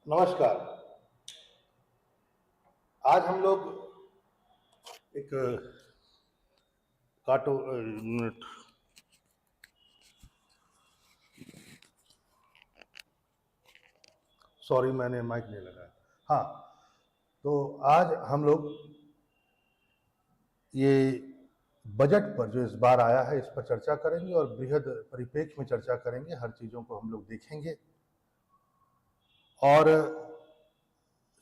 नमस्कार। आज हम लोग एक काटो मिनट। सॉरी, मैंने माइक नहीं लगाया। हाँ, तो आज हम लोग ये बजट पर जो इस बार आया है इस पर चर्चा करेंगे और बृहद परिप्रेक्ष्य में चर्चा करेंगे। हर चीज़ों को हम लोग देखेंगे और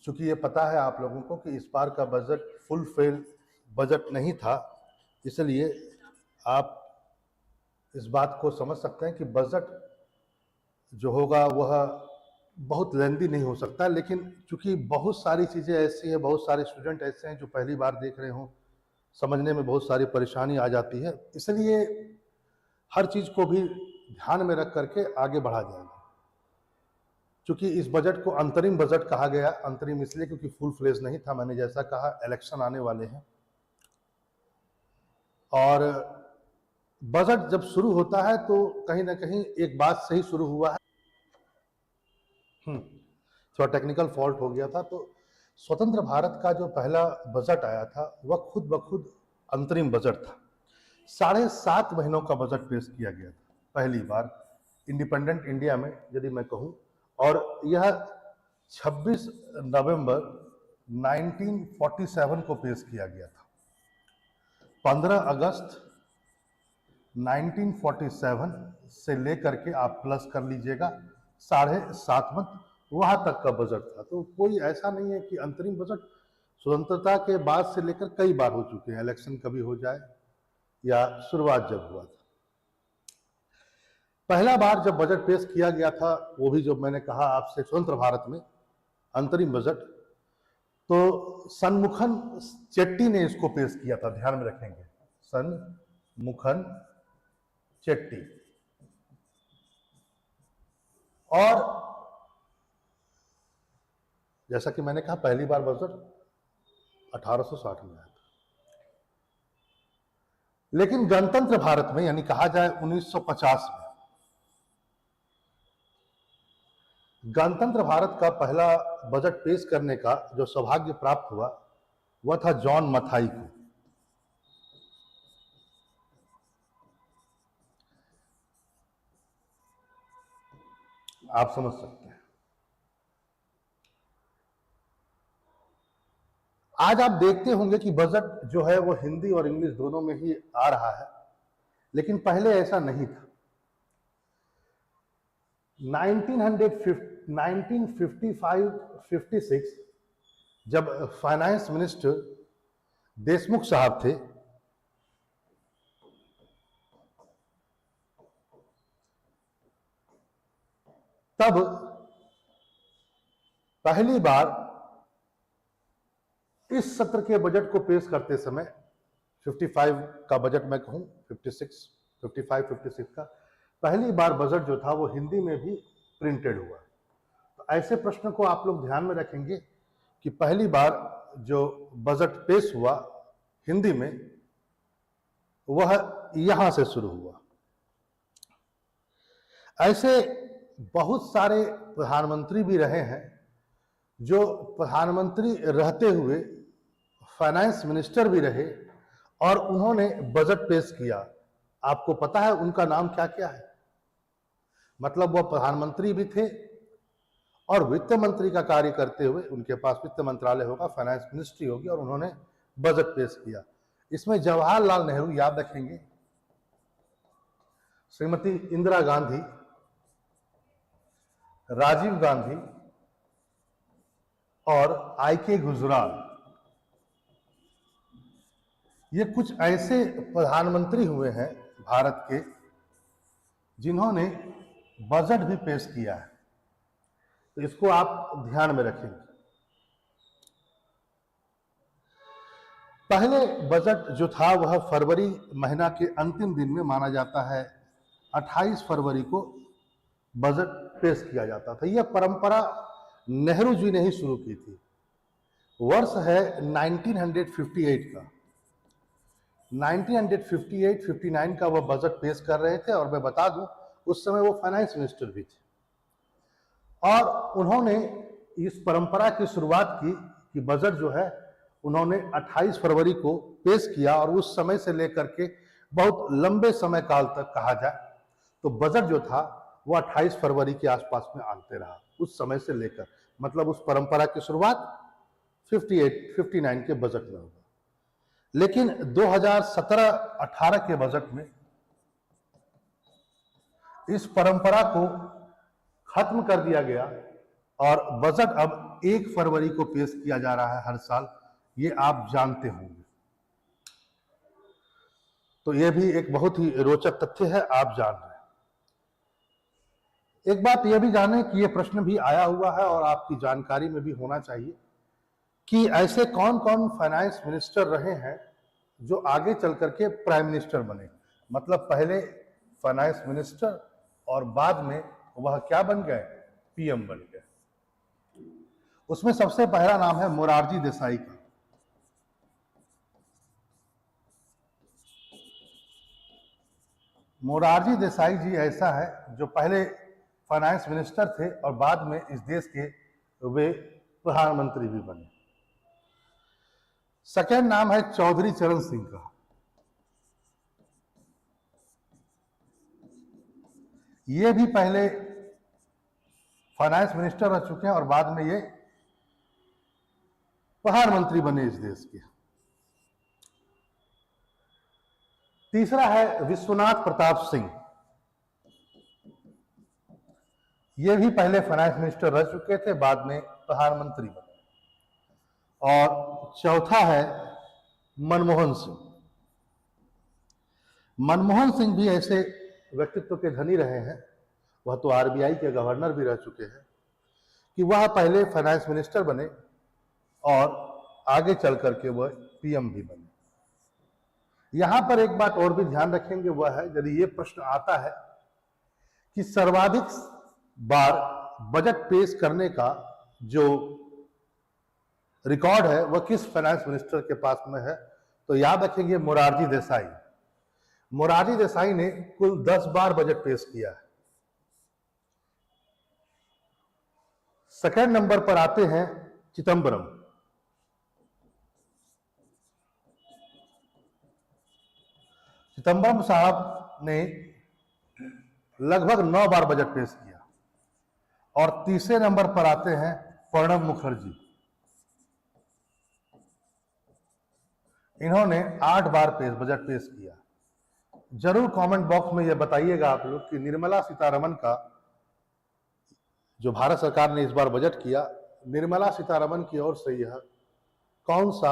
चूंकि ये पता है आप लोगों को कि इस बार का बजट फुल फेल बजट नहीं था, इसलिए आप इस बात को समझ सकते हैं कि बजट जो होगा वह बहुत लेंदी नहीं हो सकता। लेकिन चूंकि बहुत सारी चीज़ें ऐसी हैं, बहुत सारे स्टूडेंट ऐसे हैं जो पहली बार देख रहे हों, समझने में बहुत सारी परेशानी आ जाती है, इसलिए हर चीज़ को भी ध्यान में रख करके आगे बढ़ा जाएगा। चूंकि इस बजट को अंतरिम बजट कहा गया, अंतरिम इसलिए क्योंकि फुल फ्लेज नहीं था। मैंने जैसा कहा, इलेक्शन आने वाले हैं और बजट जब शुरू होता है तो कहीं ना कहीं एक बात से ही शुरू हुआ है। थोड़ा टेक्निकल फॉल्ट हो गया था। तो स्वतंत्र भारत का जो पहला बजट आया था वह खुद ब खुद अंतरिम बजट था। 7.5 महीनों का बजट पेश किया गया था पहली बार इंडिपेंडेंट इंडिया में, यदि मैं कहूं। और यह 26 नवंबर 1947 को पेश किया गया था। 15 अगस्त 1947 से लेकर के आप प्लस कर लीजिएगा 7.5 मंथ, वहां तक का बजट था। तो कोई ऐसा नहीं है कि अंतरिम बजट स्वतंत्रता के बाद से लेकर कई बार हो चुके हैं, इलेक्शन कभी हो जाए या शुरुआत जब हुआ था। पहला बार जब बजट पेश किया गया था, वो भी जो मैंने कहा आपसे, स्वतंत्र भारत में अंतरिम बजट, तो सनमुखन चेट्टी ने इसको पेश किया था। ध्यान में रखेंगे, सनमुखन चेट्टी। और जैसा कि मैंने कहा, पहली बार बजट 1860 में आया था। लेकिन गणतंत्र भारत में, यानी कहा जाए 1950 में, गणतंत्र भारत का पहला बजट पेश करने का जो सौभाग्य प्राप्त हुआ वह था जॉन मथाई को। आप समझ सकते हैं। आज आप देखते होंगे कि बजट जो है वो हिंदी और इंग्लिश दोनों में ही आ रहा है, लेकिन पहले ऐसा नहीं था। 1955-56 जब फाइनेंस मिनिस्टर देशमुख साहब थे, तब पहली बार इस सत्र के बजट को पेश करते समय 55 का बजट मैं कहूं, 55-56 का पहली बार बजट जो था वो हिंदी में भी प्रिंटेड हुआ। तो ऐसे प्रश्न को आप लोग ध्यान में रखेंगे कि पहली बार जो बजट पेश हुआ हिंदी में वह यहां से शुरू हुआ। ऐसे बहुत सारे प्रधानमंत्री भी रहे हैं जो प्रधानमंत्री रहते हुए फाइनेंस मिनिस्टर भी रहे और उन्होंने बजट पेश किया। आपको पता है उनका नाम क्या क्या है? मतलब वह प्रधानमंत्री भी थे और वित्त मंत्री का कार्य करते हुए उनके पास वित्त मंत्रालय होगा, फाइनेंस मिनिस्ट्री होगी, और उन्होंने बजट पेश किया। इसमें जवाहरलाल नेहरू याद रखेंगे, श्रीमती इंदिरा गांधी, राजीव गांधी और आई.के. गुजराल, ये कुछ ऐसे प्रधानमंत्री हुए हैं भारत के जिन्होंने बजट भी पेश किया है। तो इसको आप ध्यान में रखेंगे। पहले बजट जो था वह फरवरी महीना के अंतिम दिन में माना जाता है। 28 फरवरी को बजट पेश किया जाता था। यह परंपरा नेहरू जी ने ही शुरू की थी। वर्ष है 1958 का। 1958-59 का वह बजट पेश कर रहे थे और मैं बता दूं उस समय वो फाइनेंस मिनिस्टर भी थे और उन्होंने इस परंपरा की शुरुआत की कि बजट जो है उन्होंने 28 फरवरी को पेश किया और उस समय से लेकर के बहुत लंबे समय काल तक कहा जाए तो बजट जो था वो 28 फरवरी के आसपास में आते रहा, उस समय से लेकर, मतलब उस परंपरा की शुरुआत 59 के बजट में होगा। लेकिन 2017-18 के बजट में इस परंपरा को खत्म कर दिया गया और बजट अब 1 फरवरी को पेश किया जा रहा है हर साल, ये आप जानते होंगे। तो ये भी एक बहुत ही रोचक तथ्य है, आप जान रहे हैं। एक बात यह भी जानें कि यह प्रश्न भी आया हुआ है और आपकी जानकारी में भी होना चाहिए कि ऐसे कौन कौन फाइनेंस मिनिस्टर रहे हैं जो आगे चल करके प्राइम मिनिस्टर बने। मतलब पहले फाइनेंस मिनिस्टर और बाद में वह क्या बन गए, पीएम बन गए। उसमें सबसे पहला नाम है मोरारजी देसाई का। मोरारजी देसाई जी ऐसा है जो पहले फाइनेंस मिनिस्टर थे और बाद में इस देश के वे प्रधानमंत्री भी बने। सेकेंड नाम है चौधरी चरण सिंह का। ये भी पहले फाइनेंस मिनिस्टर रह चुके हैं और बाद में ये प्रधानमंत्री बने इस देश के। तीसरा है विश्वनाथ प्रताप सिंह। ये भी पहले फाइनेंस मिनिस्टर रह चुके थे, बाद में प्रधानमंत्री बने। और चौथा है मनमोहन सिंह। मनमोहन सिंह भी ऐसे व्यक्तित्व के धनी रहे हैं, वह तो आरबीआई के गवर्नर भी रह चुके हैं, कि वह पहले फाइनेंस मिनिस्टर बने और आगे चल करके वह पीएम भी बने। यहां पर एक बात और भी ध्यान रखेंगे, वह है यदि ये प्रश्न आता है कि सर्वाधिक बार बजट पेश करने का जो रिकॉर्ड है वह किस फाइनेंस मिनिस्टर के पास में है, तो याद रखेंगे मोरारजी देसाई। मोरारजी देसाई ने कुल 10 बार बजट पेश किया है। सेकंड नंबर पर आते हैं चिदम्बरम। चिदम्बरम साहब ने लगभग 9 बार बजट पेश किया। और तीसरे नंबर पर आते हैं प्रणब मुखर्जी। इन्होंने 8 बार बजट पेश किया। जरूर कमेंट बॉक्स में यह बताइएगा आप लोग कि निर्मला सीतारमण का जो भारत सरकार ने इस बार बजट किया, निर्मला सीतारमण की ओर से यह कौन सा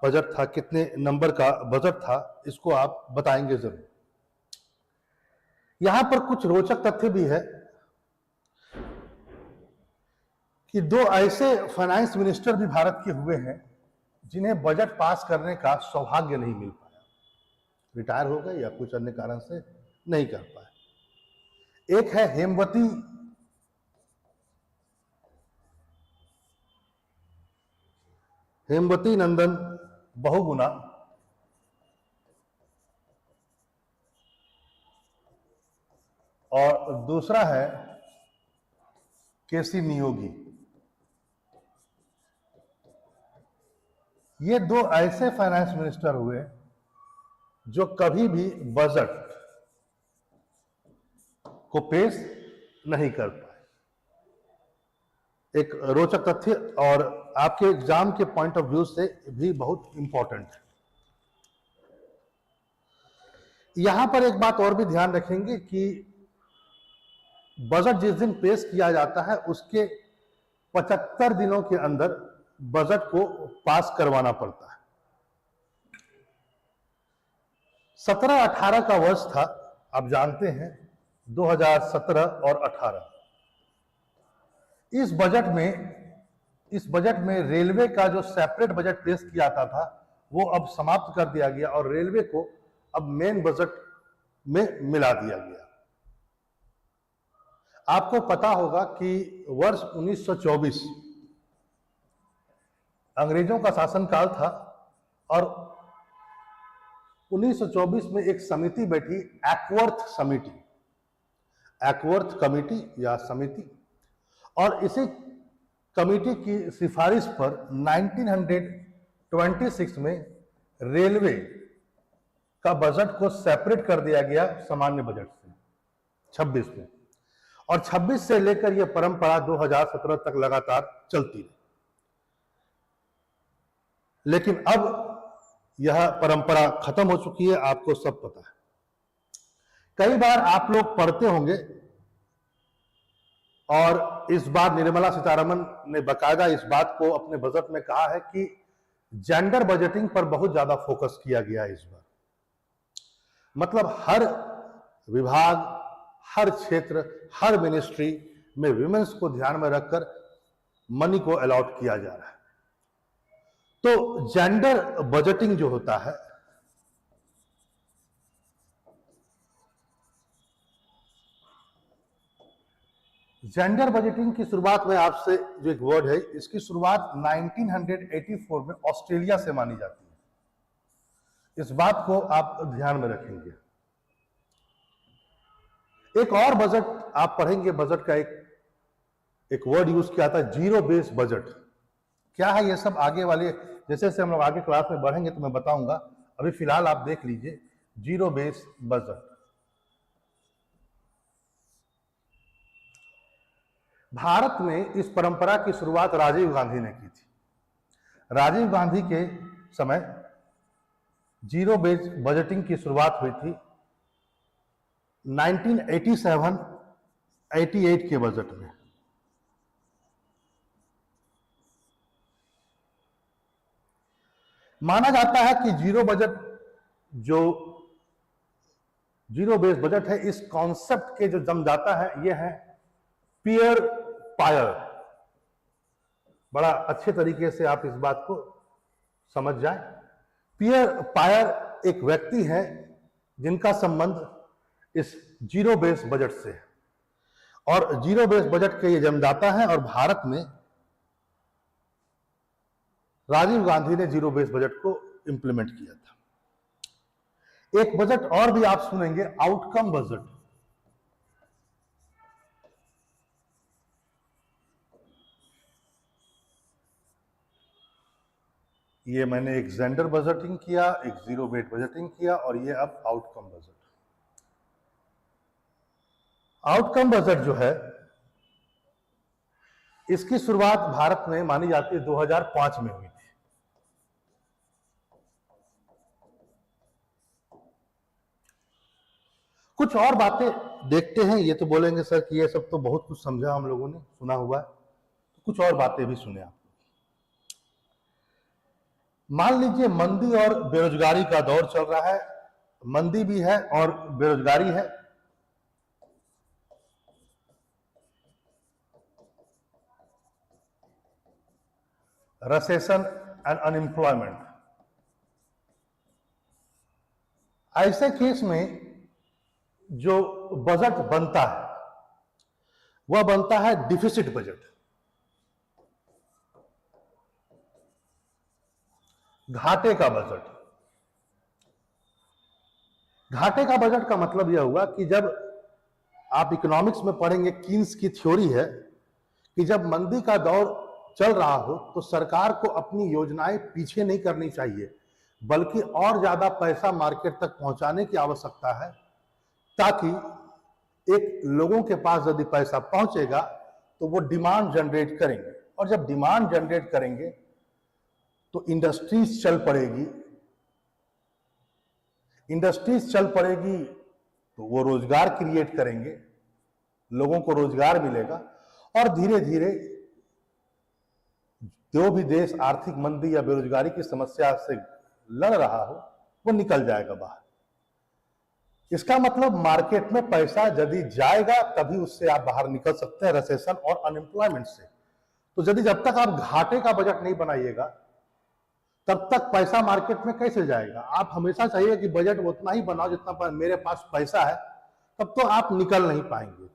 बजट था, कितने नंबर का बजट था, इसको आप बताएंगे जरूर। यहां पर कुछ रोचक तथ्य भी है कि 2 ऐसे फाइनेंस मिनिस्टर भी भारत के हुए हैं जिन्हें बजट पास करने का सौभाग्य नहीं मिल पाया, रिटायर हो गए या कुछ अन्य कारण से नहीं कर पाए। एक है हेमवती नंदन बहुगुणा, और दूसरा है केसी नियोगी। ये 2 ऐसे फाइनेंस मिनिस्टर हुए जो कभी भी बजट को पेश नहीं कर पाए। एक रोचक तथ्य और आपके एग्जाम के पॉइंट ऑफ व्यू से भी बहुत इंपॉर्टेंट है। यहां पर एक बात और भी ध्यान रखेंगे कि बजट जिस दिन पेश किया जाता है उसके 75 दिनों के अंदर बजट को पास करवाना पड़ता है। 17-18 का वर्ष था, आप जानते हैं, 2017 और 18। इस बजट में रेलवे का जो सेपरेट बजट पेश किया जाता था वो अब समाप्त कर दिया गया और रेलवे को अब मेन बजट में मिला दिया गया। आपको पता होगा कि वर्ष 1924 अंग्रेजों का शासनकाल था और 1924 में एक समिति बैठी, एक्वर्थ कमेटी या समिति, और इसी कमेटी की सिफारिश पर 1926 में रेलवे का बजट को सेपरेट कर दिया गया सामान्य बजट से 26 में, और 26 से लेकर यह परंपरा 2017 तक लगातार चलती रही। लेकिन अब यह परंपरा खत्म हो चुकी है, आपको सब पता है। कई बार आप लोग पढ़ते होंगे, और इस बार निर्मला सीतारमण ने बकायदा इस बात को अपने बजट में कहा है कि जेंडर बजटिंग पर बहुत ज्यादा फोकस किया गया है इस बार। मतलब हर विभाग, हर क्षेत्र, हर मिनिस्ट्री में विमेंस को ध्यान में रखकर मनी को अलॉट किया जा रहा है। तो जेंडर बजटिंग जो होता है, जेंडर बजटिंग की शुरुआत में आपसे जो एक वर्ड है, इसकी शुरुआत 1984 में ऑस्ट्रेलिया से मानी जाती है। इस बात को आप ध्यान में रखेंगे। एक और बजट आप पढ़ेंगे, बजट का एक वर्ड यूज किया था, जीरो बेस बजट। क्या है ये सब आगे वाले, जैसे जैसे हम लोग आगे क्लास में बढ़ेंगे तो मैं बताऊंगा। अभी फिलहाल आप देख लीजिए जीरो बेस बजट। भारत में इस परंपरा की शुरुआत राजीव गांधी ने की थी। राजीव गांधी के समय जीरो बेस बजटिंग की शुरुआत हुई थी 1987-88 के बजट में। माना जाता है कि जीरो बेस बजट है, इस कॉन्सेप्ट के जो जमदाता है ये है पियर पायर। बड़ा अच्छे तरीके से आप इस बात को समझ जाएं। पियर पायर एक व्यक्ति है जिनका संबंध इस जीरो बेस बजट से है, और जीरो बेस बजट के ये जन्मदाता हैं। और भारत में राजीव गांधी ने जीरो बेस बजट को इंप्लीमेंट किया था। एक बजट और भी आप सुनेंगे, आउटकम बजट। ये मैंने एक जेंडर बजटिंग किया, एक जीरो बेस बजटिंग किया, और ये अब आउटकम बजट। आउटकम बजट जो है, इसकी शुरुआत भारत में मानी जाती है 2005 में हुई थी। कुछ और बातें देखते हैं। ये तो बोलेंगे सर कि ये सब तो बहुत कुछ समझा, हम लोगों ने सुना हुआ है, तो कुछ और बातें भी सुने आप। मान लीजिए मंदी और बेरोजगारी का दौर चल रहा है, मंदी भी है और बेरोजगारी है। Recession and unemployment. ऐसे केस में जो बजट बनता है वह बनता है डिफिसिट बजट। घाटे का बजट। घाटे का बजट का मतलब यह हुआ कि जब आप इकोनॉमिक्स में पढ़ेंगे, कीन्स की थ्योरी है कि जब मंदी का दौर चल रहा हो तो सरकार को अपनी योजनाएं पीछे नहीं करनी चाहिए, बल्कि और ज्यादा पैसा मार्केट तक पहुंचाने की आवश्यकता है, ताकि एक लोगों के पास यदि पैसा पहुंचेगा तो वो डिमांड जनरेट करेंगे, और जब डिमांड जनरेट करेंगे तो इंडस्ट्रीज चल पड़ेगी। इंडस्ट्रीज चल पड़ेगी तो वो रोजगार क्रिएट करेंगे, लोगों को रोजगार मिलेगा, और धीरे धीरे जो भी देश आर्थिक मंदी या बेरोजगारी की समस्या से लड़ रहा हो वो निकल जाएगा बाहर। इसका मतलब मार्केट में पैसा यदि जाएगा तभी उससे आप बाहर निकल सकते हैं, रिसेशन और अनएम्प्लॉयमेंट से। तो यदि जब तक आप घाटे का बजट नहीं बनाइएगा तब तक पैसा मार्केट में कैसे जाएगा। आप हमेशा चाहिए कि बजट उतना ही बनाओ जितना मेरे पास पैसा है, तब तो आप निकल नहीं पाएंगे।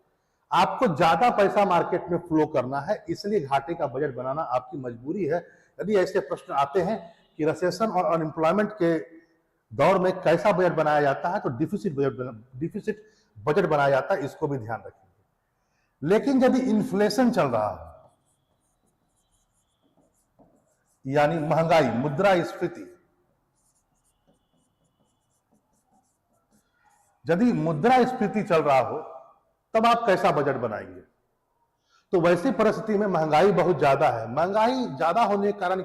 आपको ज्यादा पैसा मार्केट में फ्लो करना है, इसलिए घाटे का बजट बनाना आपकी मजबूरी है। यदि ऐसे प्रश्न आते हैं कि रिसेशन और अनएम्प्लॉयमेंट के दौर में कैसा बजट बनाया जाता है, तो डिफिसिट बजट बनाया जाता है, इसको भी ध्यान रखेंगे। लेकिन यदि इन्फ्लेशन चल रहा है, यानी महंगाई, मुद्रास्फीति। यदि मुद्रास्फीति चल रहा हो तब आप कैसा बजट बनाएंगे? तो वैसी परिस्थिति में महंगाई बहुत ज्यादा है। महंगाई ज्यादा होने के कारण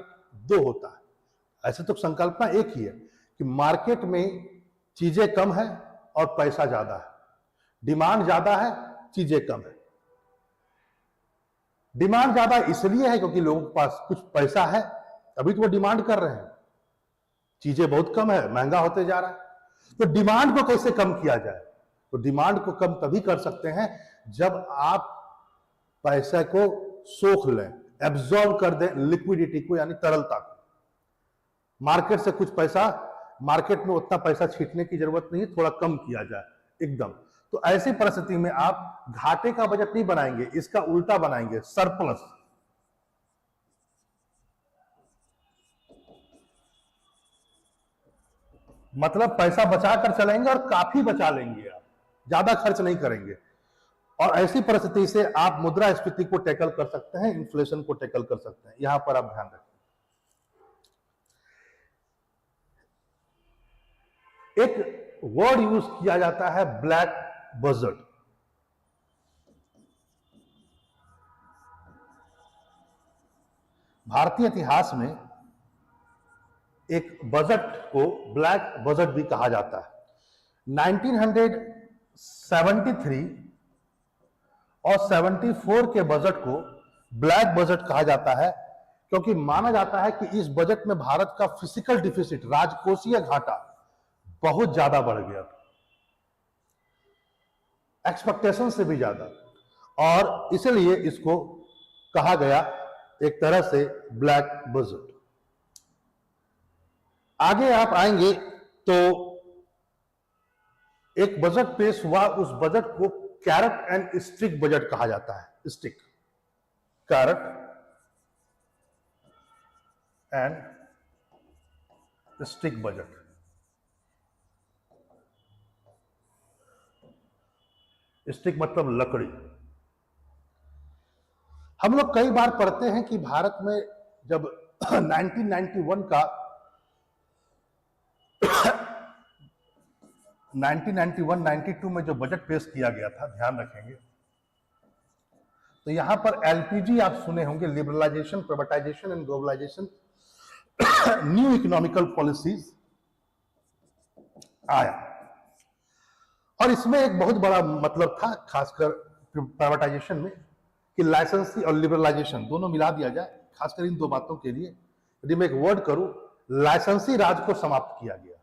दो होता है। ऐसे तो संकल्पना एक ही है कि मार्केट में चीजें कम है और पैसा ज्यादा है, डिमांड ज्यादा है, चीजें कम है। डिमांड ज्यादा इसलिए है क्योंकि लोगों के पास कुछ पैसा है, अभी तो वो डिमांड कर रहे हैं। चीजें बहुत कम है, महंगा होते जा रहा है। तो डिमांड को कैसे कम किया जाए? तो डिमांड को कम तभी कर सकते हैं जब आप पैसे को सोख लें, एब्जॉर्ब कर दें लिक्विडिटी को, यानी तरलता को। मार्केट से कुछ पैसा, मार्केट में उतना पैसा छीटने की जरूरत नहीं, थोड़ा कम किया जाए एकदम। तो ऐसी परिस्थिति में आप घाटे का बजट नहीं बनाएंगे, इसका उल्टा बनाएंगे, सरप्लस। मतलब पैसा बचा कर चलेंगे और काफी बचा लेंगे, आप ज्यादा खर्च नहीं करेंगे। और ऐसी परिस्थिति से आप मुद्रास्फीति को टैकल कर सकते हैं, इन्फ्लेशन को टैकल कर सकते हैं। यहां पर आप ध्यान रखें। एक वर्ड यूज किया जाता है, ब्लैक बजट। भारतीय इतिहास में एक बजट को ब्लैक बजट भी कहा जाता है। 1973 और 74 के बजट को ब्लैक बजट कहा जाता है क्योंकि माना जाता है कि इस बजट में भारत का फिजिकल डिफिसिट, राजकोषीय घाटा बहुत ज्यादा बढ़ गया था, एक्सपेक्टेशन से भी ज्यादा, और इसलिए इसको कहा गया एक तरह से ब्लैक बजट। आगे आप आएंगे तो एक बजट पेश हुआ, उस बजट को कैरेट एंड स्टिक बजट कहा जाता है। Stick, carrot and stick budget. Stick मतलब लकड़ी। हम लोग कई बार पढ़ते हैं कि भारत में जब 1991 का 1991-92 में जो बजट पेश किया गया था, ध्यान रखेंगे तो यहां पर एलपीजी आप सुने होंगे, liberalisation, privatisation and globalisation, new economical policies आया। और इसमें एक बहुत बड़ा मतलब था, खासकर प्राइवेटाइजेशन में, कि लाइसेंसी और लिबरलाइजेशन दोनों मिला दिया जाए। खासकर इन दो बातों के लिए यदि मैं एक वर्ड करूं, लाइसेंसी राज को समाप्त किया गया।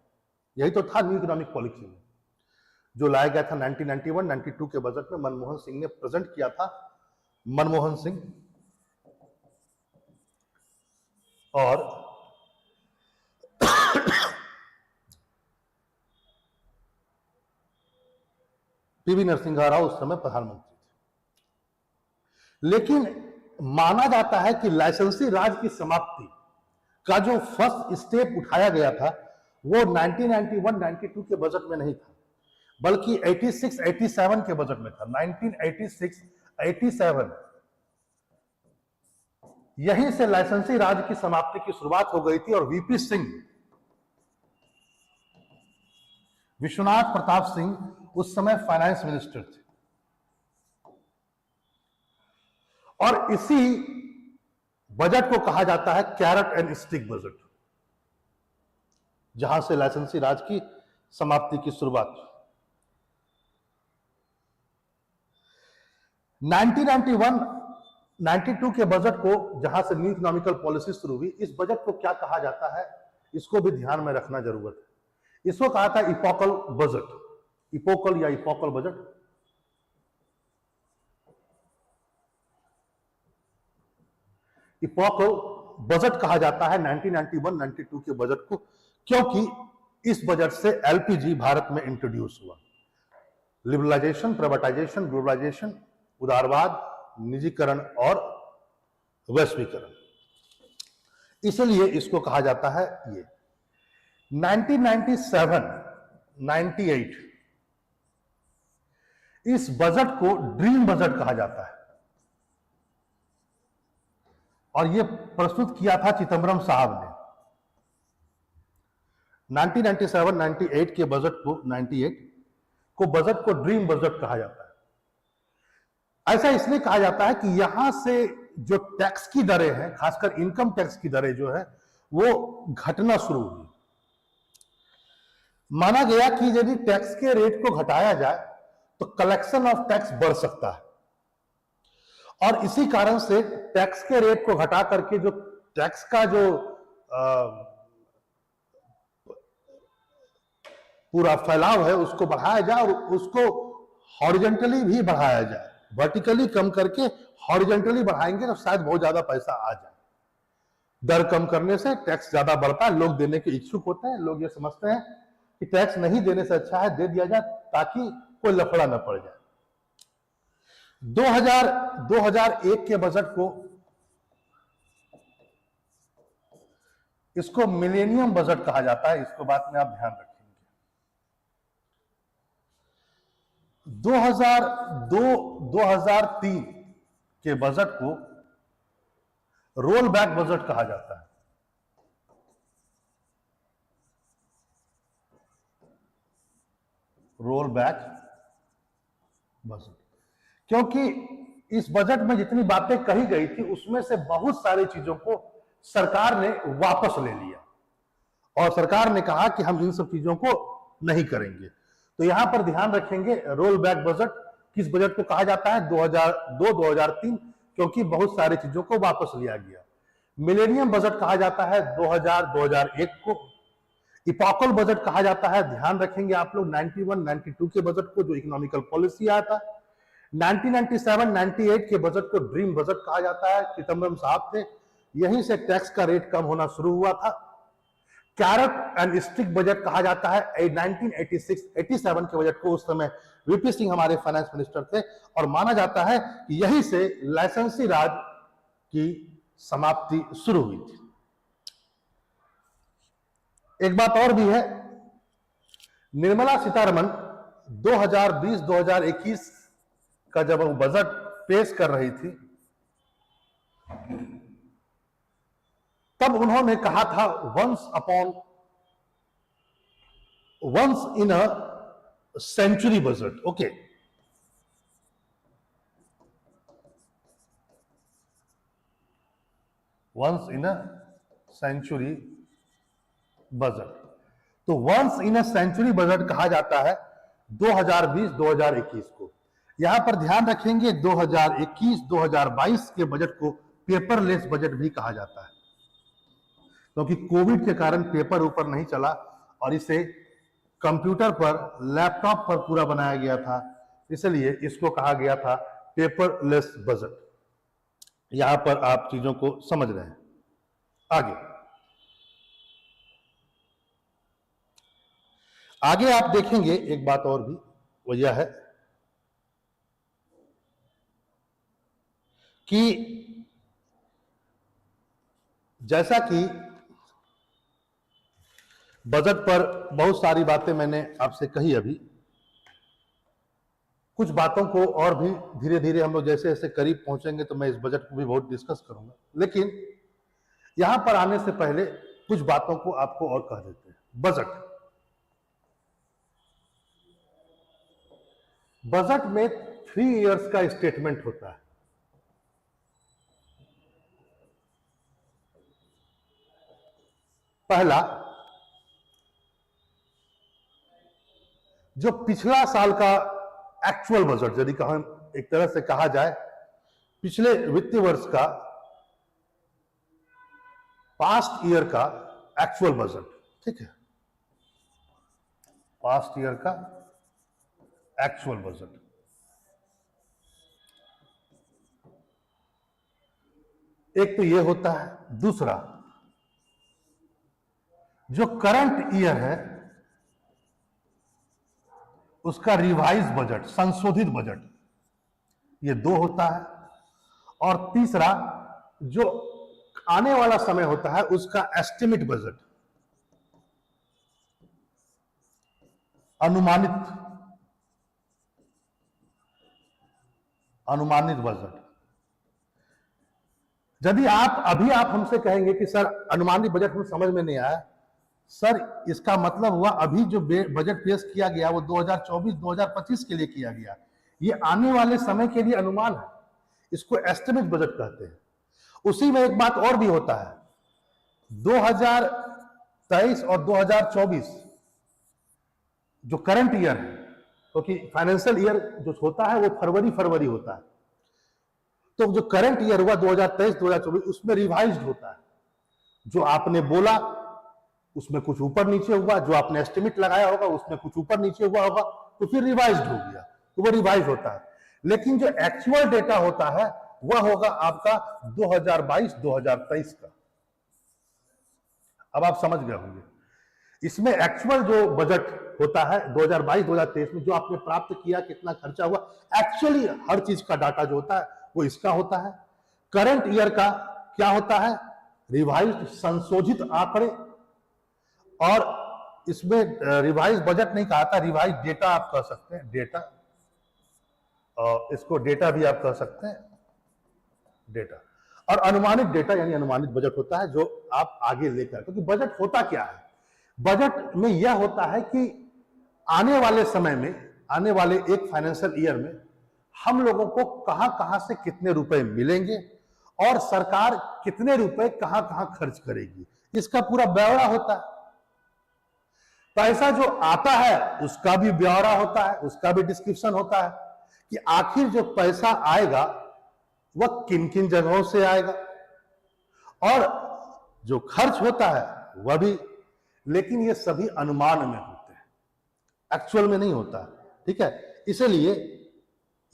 यही तो था न्यू इकोनॉमिक पॉलिसी में जो लाया गया था 1991-92 के बजट में। मनमोहन सिंह ने प्रेजेंट किया था। मनमोहन सिंह और पीवी नरसिम्हा राव उस समय प्रधानमंत्री थे। लेकिन माना जाता है कि लाइसेंसी राज की समाप्ति का जो फर्स्ट स्टेप उठाया गया था वो 1991-92 के बजट में नहीं था, बल्कि 86-87 के बजट में था। 1986-87 यहीं से लाइसेंसी राज की समाप्ति की शुरुआत हो गई थी। और वीपी सिंह, विश्वनाथ प्रताप सिंह उस समय फाइनेंस मिनिस्टर थे। और इसी बजट को कहा जाता है कैरेट एंड स्टिक बजट, जहां से लाइसेंसी राज की समाप्ति की शुरुआत। 1991-92 के बजट को, जहां से न्यू इकोनॉमिकल पॉलिसी शुरू हुई, इस बजट को क्या कहा जाता है, इसको भी ध्यान में रखना जरूरत है। इसको कहा था इपोकल बजट, इपोकल या इपोकल बजट। इपोकल बजट कहा जाता है 1991-92 के बजट को, क्योंकि इस बजट से एलपीजी भारत में इंट्रोड्यूस हुआ। लिबरलाइजेशन, प्राइवेटाइजेशन, ग्लोबलाइजेशन, उदारवाद, निजीकरण और वैश्वीकरण, इसलिए इसको कहा जाता है ये। 1997-98 इस बजट को ड्रीम बजट कहा जाता है। और ये प्रस्तुत किया था चिदम्बरम साहब ने। 1997-98 के बजट को 98 को बजट को ड्रीम बजट कहा जाता है। ऐसा इसलिए कहा जाता है कि यहां से जो टैक्स की दरें हैं, खासकर इनकम टैक्स की दरें जो है वो घटना शुरू हुई। माना गया कि यदि टैक्स के रेट को घटाया जाए तो कलेक्शन ऑफ टैक्स बढ़ सकता है, और इसी कारण से टैक्स के रेट को घटा करके जो टैक्स का जो पूरा फैलाव है उसको बढ़ाया जाए और उसको हॉरिजॉन्टली भी बढ़ाया जाए। वर्टिकली कम करके हॉरिजॉन्टली बढ़ाएंगे तो शायद बहुत ज्यादा पैसा आ जाए। दर कम करने से टैक्स ज्यादा बढ़ता है, लोग देने के इच्छुक होते हैं। लोग ये समझते हैं कि टैक्स नहीं देने से अच्छा है दे दिया जाए ताकि कोई लफड़ा न पड़ जाए। 2001 के बजट को इसको मिलेनियम बजट कहा जाता है, इसको बात में आप ध्यान रखेंगे। 2002-2003 के बजट को रोल बैक बजट कहा जाता है। रोल बैक बजट, क्योंकि इस बजट में जितनी बातें कही गई थी उसमें से बहुत सारी चीजों को सरकार ने वापस ले लिया और सरकार ने कहा कि हम इन सब चीजों को नहीं करेंगे। तो यहां पर ध्यान रखेंगे रोल बैक बजट किस बजट को कहा जाता है, 2002-2003, क्योंकि बहुत सारी चीजों को वापस लिया गया। मिलेनियम बजट कहा जाता है 2000-2001 को। इपॉकल बजट कहा जाता है, ध्यान रखेंगे आप लोग, 91-92 के बजट को जो इकोनॉमिकल पॉलिसी आया था। 1997-98 के बजट को ड्रीम बजट कहा जाता है, चिदम्बरम साहब थे, यहीं से टैक्स का रेट कम होना शुरू हुआ था। कैरेट एंड स्टिक बजट कहा जाता है 1986-87 के बजट को, उस समय वीपी सिंह हमारे फाइनेंस मिनिस्टर थे, और माना जाता है कि यहीं से लाइसेंसी राज की समाप्ति शुरू हुई थी। एक बात और भी है, निर्मला सीतारमण 2020-2021 का जब वो बजट पेश कर रही थी तब उन्होंने कहा था once in a century budget. Okay, once in a century budget. तो once in a century budget कहा जाता है 2020-2021 को। यहां पर ध्यान रखेंगे 2021-2022 के बजट को पेपरलेस बजट भी कहा जाता है, क्योंकि कोविड के कारण पेपर ऊपर नहीं चला और इसे कंप्यूटर पर, लैपटॉप पर पूरा बनाया गया था, इसलिए इसको कहा गया था पेपरलेस बजट। यहां पर आप चीजों को समझ रहे हैं। आगे आप देखेंगे एक बात और भी, वो यह है कि जैसा कि बजट पर बहुत सारी बातें मैंने आपसे कही, अभी कुछ बातों को और भी धीरे धीरे हम लोग जैसे जैसे करीब पहुंचेंगे तो मैं इस बजट को भी बहुत डिस्कस करूंगा, लेकिन यहां पर आने से पहले कुछ बातों को आपको और कह देते हैं। बजट में 3 इयर्स का स्टेटमेंट होता है। पहला, जो पिछला साल का एक्चुअल बजट, यदि एक तरह से कहा जाए पिछले वित्तीय वर्ष का, पास्ट ईयर का एक्चुअल बजट, ठीक है, पास्ट ईयर का एक्चुअल बजट। एक तो ये होता है। दूसरा, जो करंट ईयर है उसका रिवाइज बजट, संशोधित बजट, ये 2 होता है। और तीसरा, जो आने वाला समय होता है उसका एस्टिमेट बजट, अनुमानित बजट। यदि आप हमसे कहेंगे कि सर अनुमानित बजट हमें समझ में नहीं आया, सर इसका मतलब हुआ अभी जो बजट पेश किया गया वो 2024-2025 के लिए किया गया, ये आने वाले समय के लिए अनुमान है, इसको एस्टिमेट बजट कहते हैं। उसी में एक बात और भी होता है, 2023 और 2024 जो करंट ईयर है, क्योंकि फाइनेंशियल ईयर जो होता है वो फरवरी होता है, तो जो करंट ईयर हुआ 2023-2024 उसमें रिवाइज्ड होता है। जो आपने बोला उसमें कुछ ऊपर नीचे हुआ, जो आपने एस्टिमेट लगाया होगा उसमें कुछ ऊपर नीचे हुआ होगा, तो फिर रिवाइज्ड हो गया, तो वो रिवाइज होता है। लेकिन जो एक्चुअल डेटा होता है वह होगा आपका 2022-2023 का। अब आप समझ गए होंगे, इसमें एक्चुअल जो बजट होता है 2022-2023 में जो आपने प्राप्त किया, कितना खर्चा हुआ, एक्चुअली हर चीज का डाटा जो होता है वो इसका होता है। करंट ईयर का क्या होता है, रिवाइज्ड संशोधित आंकड़े, और इसमें रिवाइज बजट नहीं कहा था, रिवाइज डेटा आप कह सकते हैं, डेटा, और इसको डेटा भी आप कह सकते हैं, डेटा। और अनुमानित डेटा यानी अनुमानित बजट होता है जो आप आगे लेकर, क्योंकि बजट होता क्या है, बजट में यह होता है कि आने वाले समय में, आने वाले एक फाइनेंशियल ईयर में हम लोगों को कहां कहां से कितने रुपए मिलेंगे और सरकार कितने रुपए कहां कहां खर्च करेगी, इसका पूरा ब्यौरा होता है। पैसा जो आता है उसका भी ब्यौरा होता है, उसका भी डिस्क्रिप्शन होता है कि आखिर जो पैसा आएगा वह किन किन जगहों से आएगा, और जो खर्च होता है वह भी। लेकिन ये सभी अनुमान में होते हैं, एक्चुअल में नहीं होता, ठीक है। इसलिए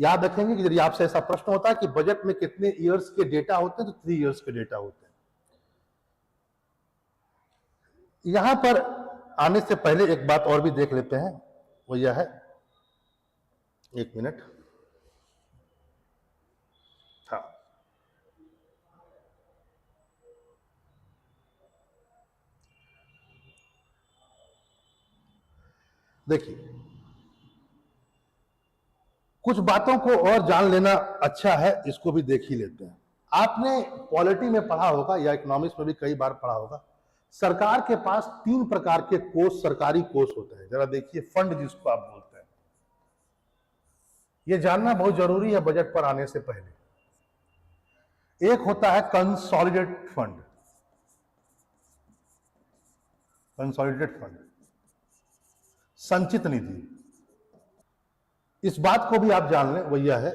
याद रखेंगे कि यदि आपसे ऐसा प्रश्न होता है कि बजट में कितने ईयर्स के डेटा होते हैं, तो 3 ईयर्स के डेटा होते हैं। यहां पर आने से पहले एक बात और भी देख लेते हैं, वो यह है, एक मिनट, हाँ, देखिए कुछ बातों को और जान लेना अच्छा है, इसको भी देख ही लेते हैं। आपने पॉलिटी में पढ़ा होगा या इकोनॉमिक्स में भी कई बार पढ़ा होगा, सरकार के पास 3 प्रकार के कोष, सरकारी कोष होते हैं। जरा देखिए, फंड जिसको आप बोलते हैं, यह जानना बहुत जरूरी है बजट पर आने से पहले। एक होता है कंसोलिडेटेड फंड, कंसोलिडेटेड फंड, संचित निधि। इस बात को भी आप जान लें, वो यह है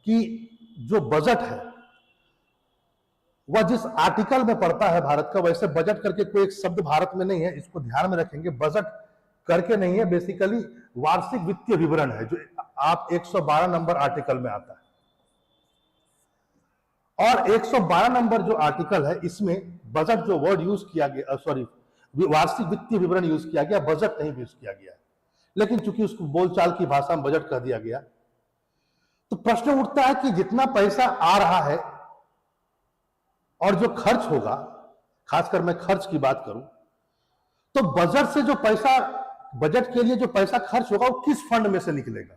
कि जो बजट है वह जिस आर्टिकल में पड़ता है भारत का, वैसे बजट करके कोई एक शब्द भारत में नहीं है, इसको ध्यान में रखेंगे। बजट करके नहीं है, बेसिकली वार्षिक वित्तीय विवरण है, जो आप 112 नंबर आर्टिकल में आता है। और 112 नंबर जो आर्टिकल है, इसमें बजट जो वर्ड यूज किया गया, सॉरी, वार्षिक वित्तीय विवरण यूज किया गया, बजट नहीं यूज किया गया। लेकिन चूंकि उसको बोलचाल की भाषा में बजट कह दिया गया, तो प्रश्न उठता है कि जितना पैसा आ रहा है और जो खर्च होगा, खासकर मैं खर्च की बात करूं, तो बजट से जो पैसा, बजट के लिए जो पैसा खर्च होगा वो किस फंड में से निकलेगा,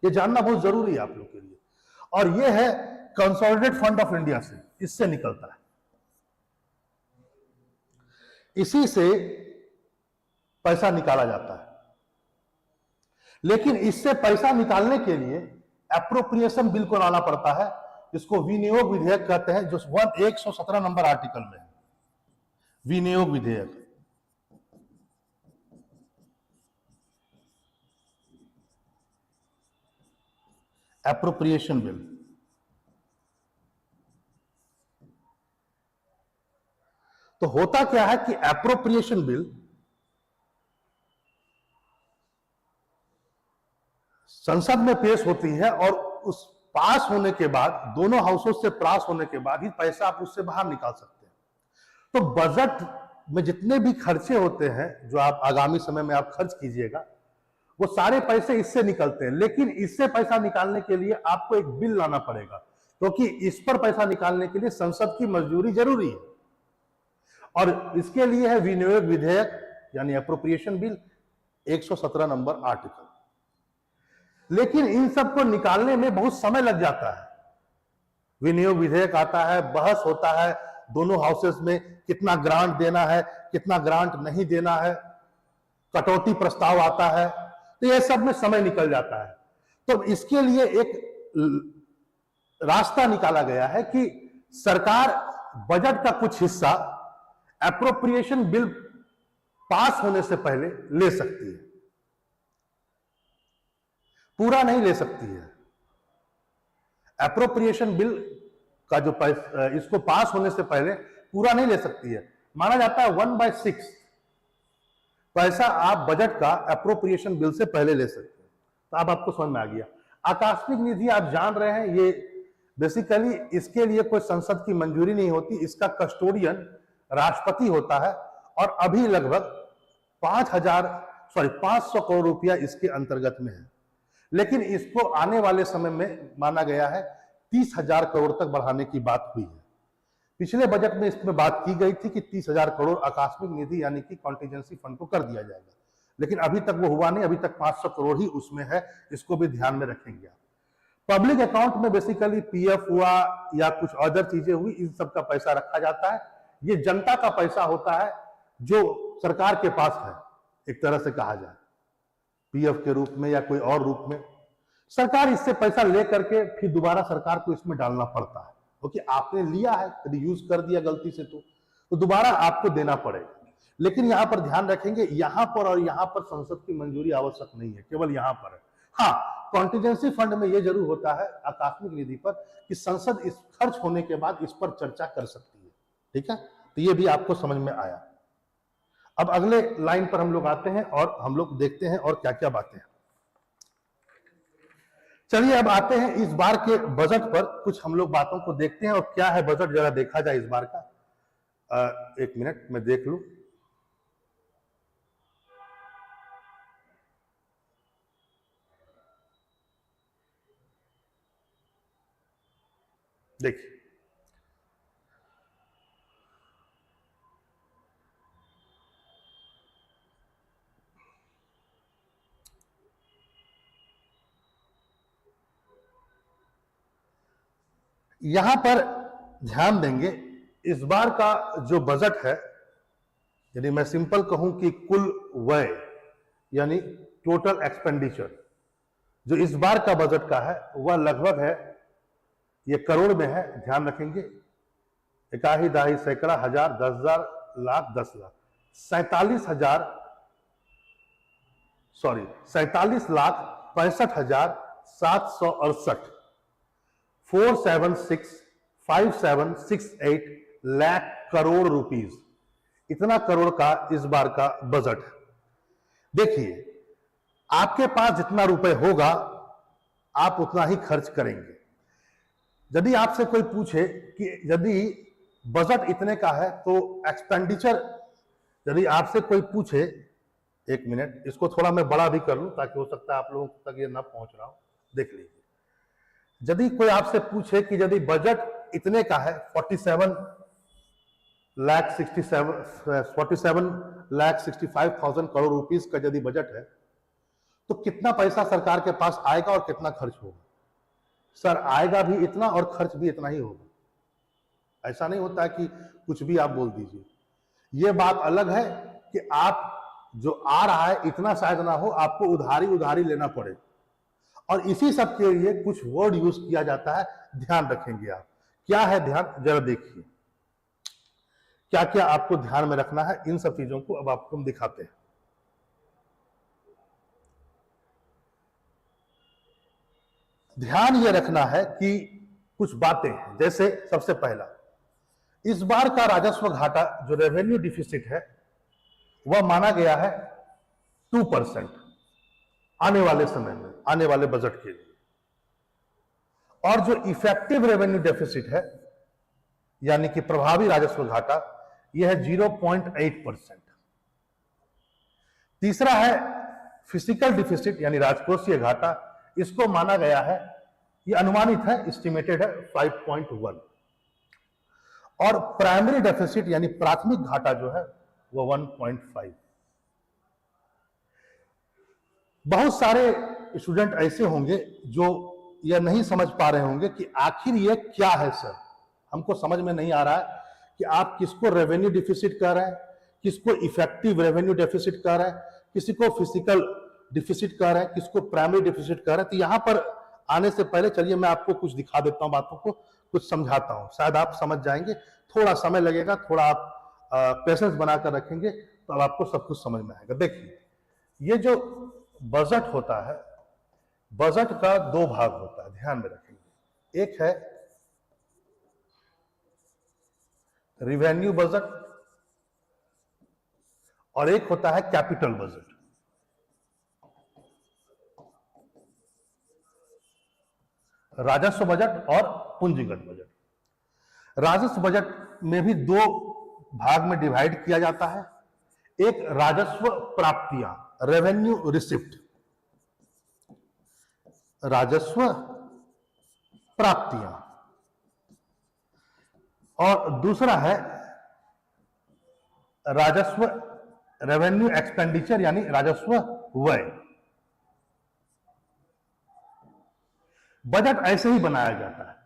ये जानना बहुत जरूरी है आप लोग के लिए। और ये है कंसोलिडेटेड फंड ऑफ इंडिया से, इससे निकलता है, इसी से पैसा निकाला जाता है। लेकिन इससे पैसा निकालने के लिए एप्रोप्रिएशन बिल को लाना पड़ता है, इसको विनियोग विधेयक कहते हैं, जो 117 नंबर आर्टिकल में है, विनियोग विधेयक। Appropriation bill. तो होता क्या है कि एप्रोप्रिएशन बिल संसद में पेश होती है, और उस पास होने के बाद, दोनों हाउसों से पास होने के बाद ही पैसा आप उससे बाहर निकाल सकते हैं। तो बजट में जितने भी खर्चे होते हैं जो आप आगामी समय में आप खर्च कीजिएगा, वो सारे पैसे इससे निकलते हैं। लेकिन इससे पैसा निकालने के लिए आपको एक बिल लाना पड़ेगा, क्योंकि इस पर पैसा निकालने के लिए संसद की मंजूरी जरूरी है, और इसके लिए है विनियोग विधेयक यानी एप्रोप्रिएशन बिल, 117 नंबर आर्टिकल। लेकिन इन सब को निकालने में बहुत समय लग जाता है, विनियोग विधेयक आता है, बहस होता है दोनों हाउसेस में, कितना ग्रांट देना है, कितना ग्रांट नहीं देना है, कटौती प्रस्ताव आता है, तो यह सब में समय निकल जाता है। तो इसके लिए एक रास्ता निकाला गया है कि सरकार बजट का कुछ हिस्सा एप्रोप्रिएशन बिल पास होने से पहले ले सकती है, पूरा नहीं ले सकती है। एप्रोप्रिएशन बिल का जो पैसा, इसको पास होने से पहले पूरा नहीं ले सकती है। माना जाता है 1/6 पैसा आप बजट का एप्रोप्रिएशन बिल से पहले ले सकते हैं। तो अब आपको समझ में आ गया। आकस्मिक निधि आप जान रहे हैं, ये बेसिकली इसके लिए कोई संसद की मंजूरी नहीं होती, इसका कस्टोडियन राष्ट्रपति होता है, और अभी लगभग 500 करोड़ रुपया इसके अंतर्गत में है। लेकिन इसको आने वाले समय में माना गया है 30,000 करोड़ तक बढ़ाने की बात हुई है। पिछले बजट में इसमें बात की गई थी कि 30,000 करोड़ आकस्मिक निधि यानी कि कॉन्टीजेंसी फंड को कर दिया जाएगा, लेकिन अभी तक वो हुआ नहीं। अभी तक 500 करोड़ ही उसमें है, इसको भी ध्यान में रखेंगे। पब्लिक अकाउंट में बेसिकली पीएफ हुआ या कुछ अदर चीजें हुई, इन सब का पैसा रखा जाता है। ये जनता का पैसा होता है जो सरकार के पास है, एक तरह से कहा जाए, पीएफ के रूप में या कोई और रूप में। सरकार इससे पैसा ले करके फिर दोबारा सरकार को इसमें डालना पड़ता है, क्योंकि आपने लिया है, कभी यूज कर दिया गलती से तो दोबारा आपको देना पड़ेगा। लेकिन यहां पर ध्यान रखेंगे, यहां पर और यहां पर संसद की मंजूरी आवश्यक नहीं है, केवल यहां पर है। हाँ, कॉन्टीजेंसी फंड में यह जरूर होता है आकस्मिक निधि पर कि संसद इस खर्च होने के बाद इस पर चर्चा कर सकती है। ठीक है, तो ये भी आपको समझ में आया। अब अगले लाइन पर हम लोग आते हैं और हम लोग देखते हैं और क्या क्या बातें हैं। चलिए अब आते हैं इस बार के बजट पर, कुछ हम लोग बातों को देखते हैं और क्या है बजट जरा देखा जाए इस बार का। एक मिनट मैं देख लूं। देखिए, यहां पर ध्यान देंगे, इस बार का जो बजट है, यदि मैं सिंपल कहूं कि कुल व्यय यानी टोटल एक्सपेंडिचर जो इस बार का बजट का है, वह लगभग है, ये करोड़ में है, ध्यान रखेंगे, इकाही दाही सैकड़ा हजार 10,000 लाख 10 लाख 47,65,768 4765768 लाख करोड़ रुपीस, इतना करोड़ का इस बार का बजट है। देखिए, आपके पास जितना रुपए होगा आप उतना ही खर्च करेंगे। यदि आपसे कोई पूछे कि यदि बजट इतने का है तो एक्सपेंडिचर, यदि आपसे कोई पूछे, एक मिनट इसको थोड़ा मैं बड़ा भी कर लूं ताकि हो सकता है आप लोगों तक ये ना पहुंच रहा हो, देख लीजिए। यदि कोई आपसे पूछे कि यदि बजट इतने का है 47,65,000 करोड़ रुपीस का यदि बजट है, तो कितना पैसा सरकार के पास आएगा और कितना खर्च होगा? सर, आएगा भी इतना और खर्च भी इतना ही होगा। ऐसा नहीं होता है कि कुछ भी आप बोल दीजिए। यह बात अलग है कि आप जो आ रहा है इतना शायद ना हो, आपको उधारी लेना पड़े, और इसी सब के लिए कुछ वर्ड यूज किया जाता है, ध्यान रखेंगे आप। क्या है ध्यान, जरा देखिए क्या क्या आपको ध्यान में रखना है। इन सब चीजों को अब आपको हम दिखाते हैं। ध्यान यह रखना है कि कुछ बातें हैं, जैसे सबसे पहला, इस बार का राजस्व घाटा जो रेवेन्यू डिफिसिट है वह माना गया है 2% आने वाले समय में, आने वाले बजट के लिए। और जो इफेक्टिव रेवेन्यू डेफिसिट है यानी कि प्रभावी राजस्व घाटा, यह है 0.8%। तीसरा है फिजिकल डिफिसिट यानी राजकोषीय घाटा, इसको माना गया है, यह अनुमानित है, एस्टिमेटेड है 5.1। और प्राइमरी डेफिसिट यानी प्राथमिक घाटा जो है वो 1.5। बहुत सारे स्टूडेंट ऐसे होंगे जो यह नहीं समझ पा रहे होंगे कि आखिर यह क्या है सर, हमको समझ में नहीं आ रहा है कि आप किसको रेवेन्यू डिफिसिट कह रहे हैं, किसको इफेक्टिव रेवेन्यू डेफिसिट कह रहे हैं, किसी को फिजिकल डिफिसिट कह रहे हैं, किसको प्राइमरी डिफिसिट कह रहे हैं। तो यहां पर आने से पहले चलिए मैं आपको कुछ दिखा देता हूं, बातों को कुछ समझाता हूं, शायद आप समझ जाएंगे। थोड़ा समय लगेगा, थोड़ा आप पेशेंस बनाकर रखेंगे तो अब आपको सब कुछ समझ में आएगा। देखिए, ये जो बजट होता है, बजट का दो भाग होता है, ध्यान में रखेंगे। एक है रिवेन्यू बजट और एक होता है कैपिटल बजट। राजस्व बजट और पूंजीगत बजट। राजस्व बजट में भी दो भाग में डिवाइड किया जाता है। एक राजस्व प्राप्तियां, रेवेन्यू रिसिप्ट, राजस्व प्राप्तियां, और दूसरा है राजस्व रेवेन्यू एक्सपेंडिचर यानी राजस्व व्यय। बजट ऐसे ही बनाया जाता है।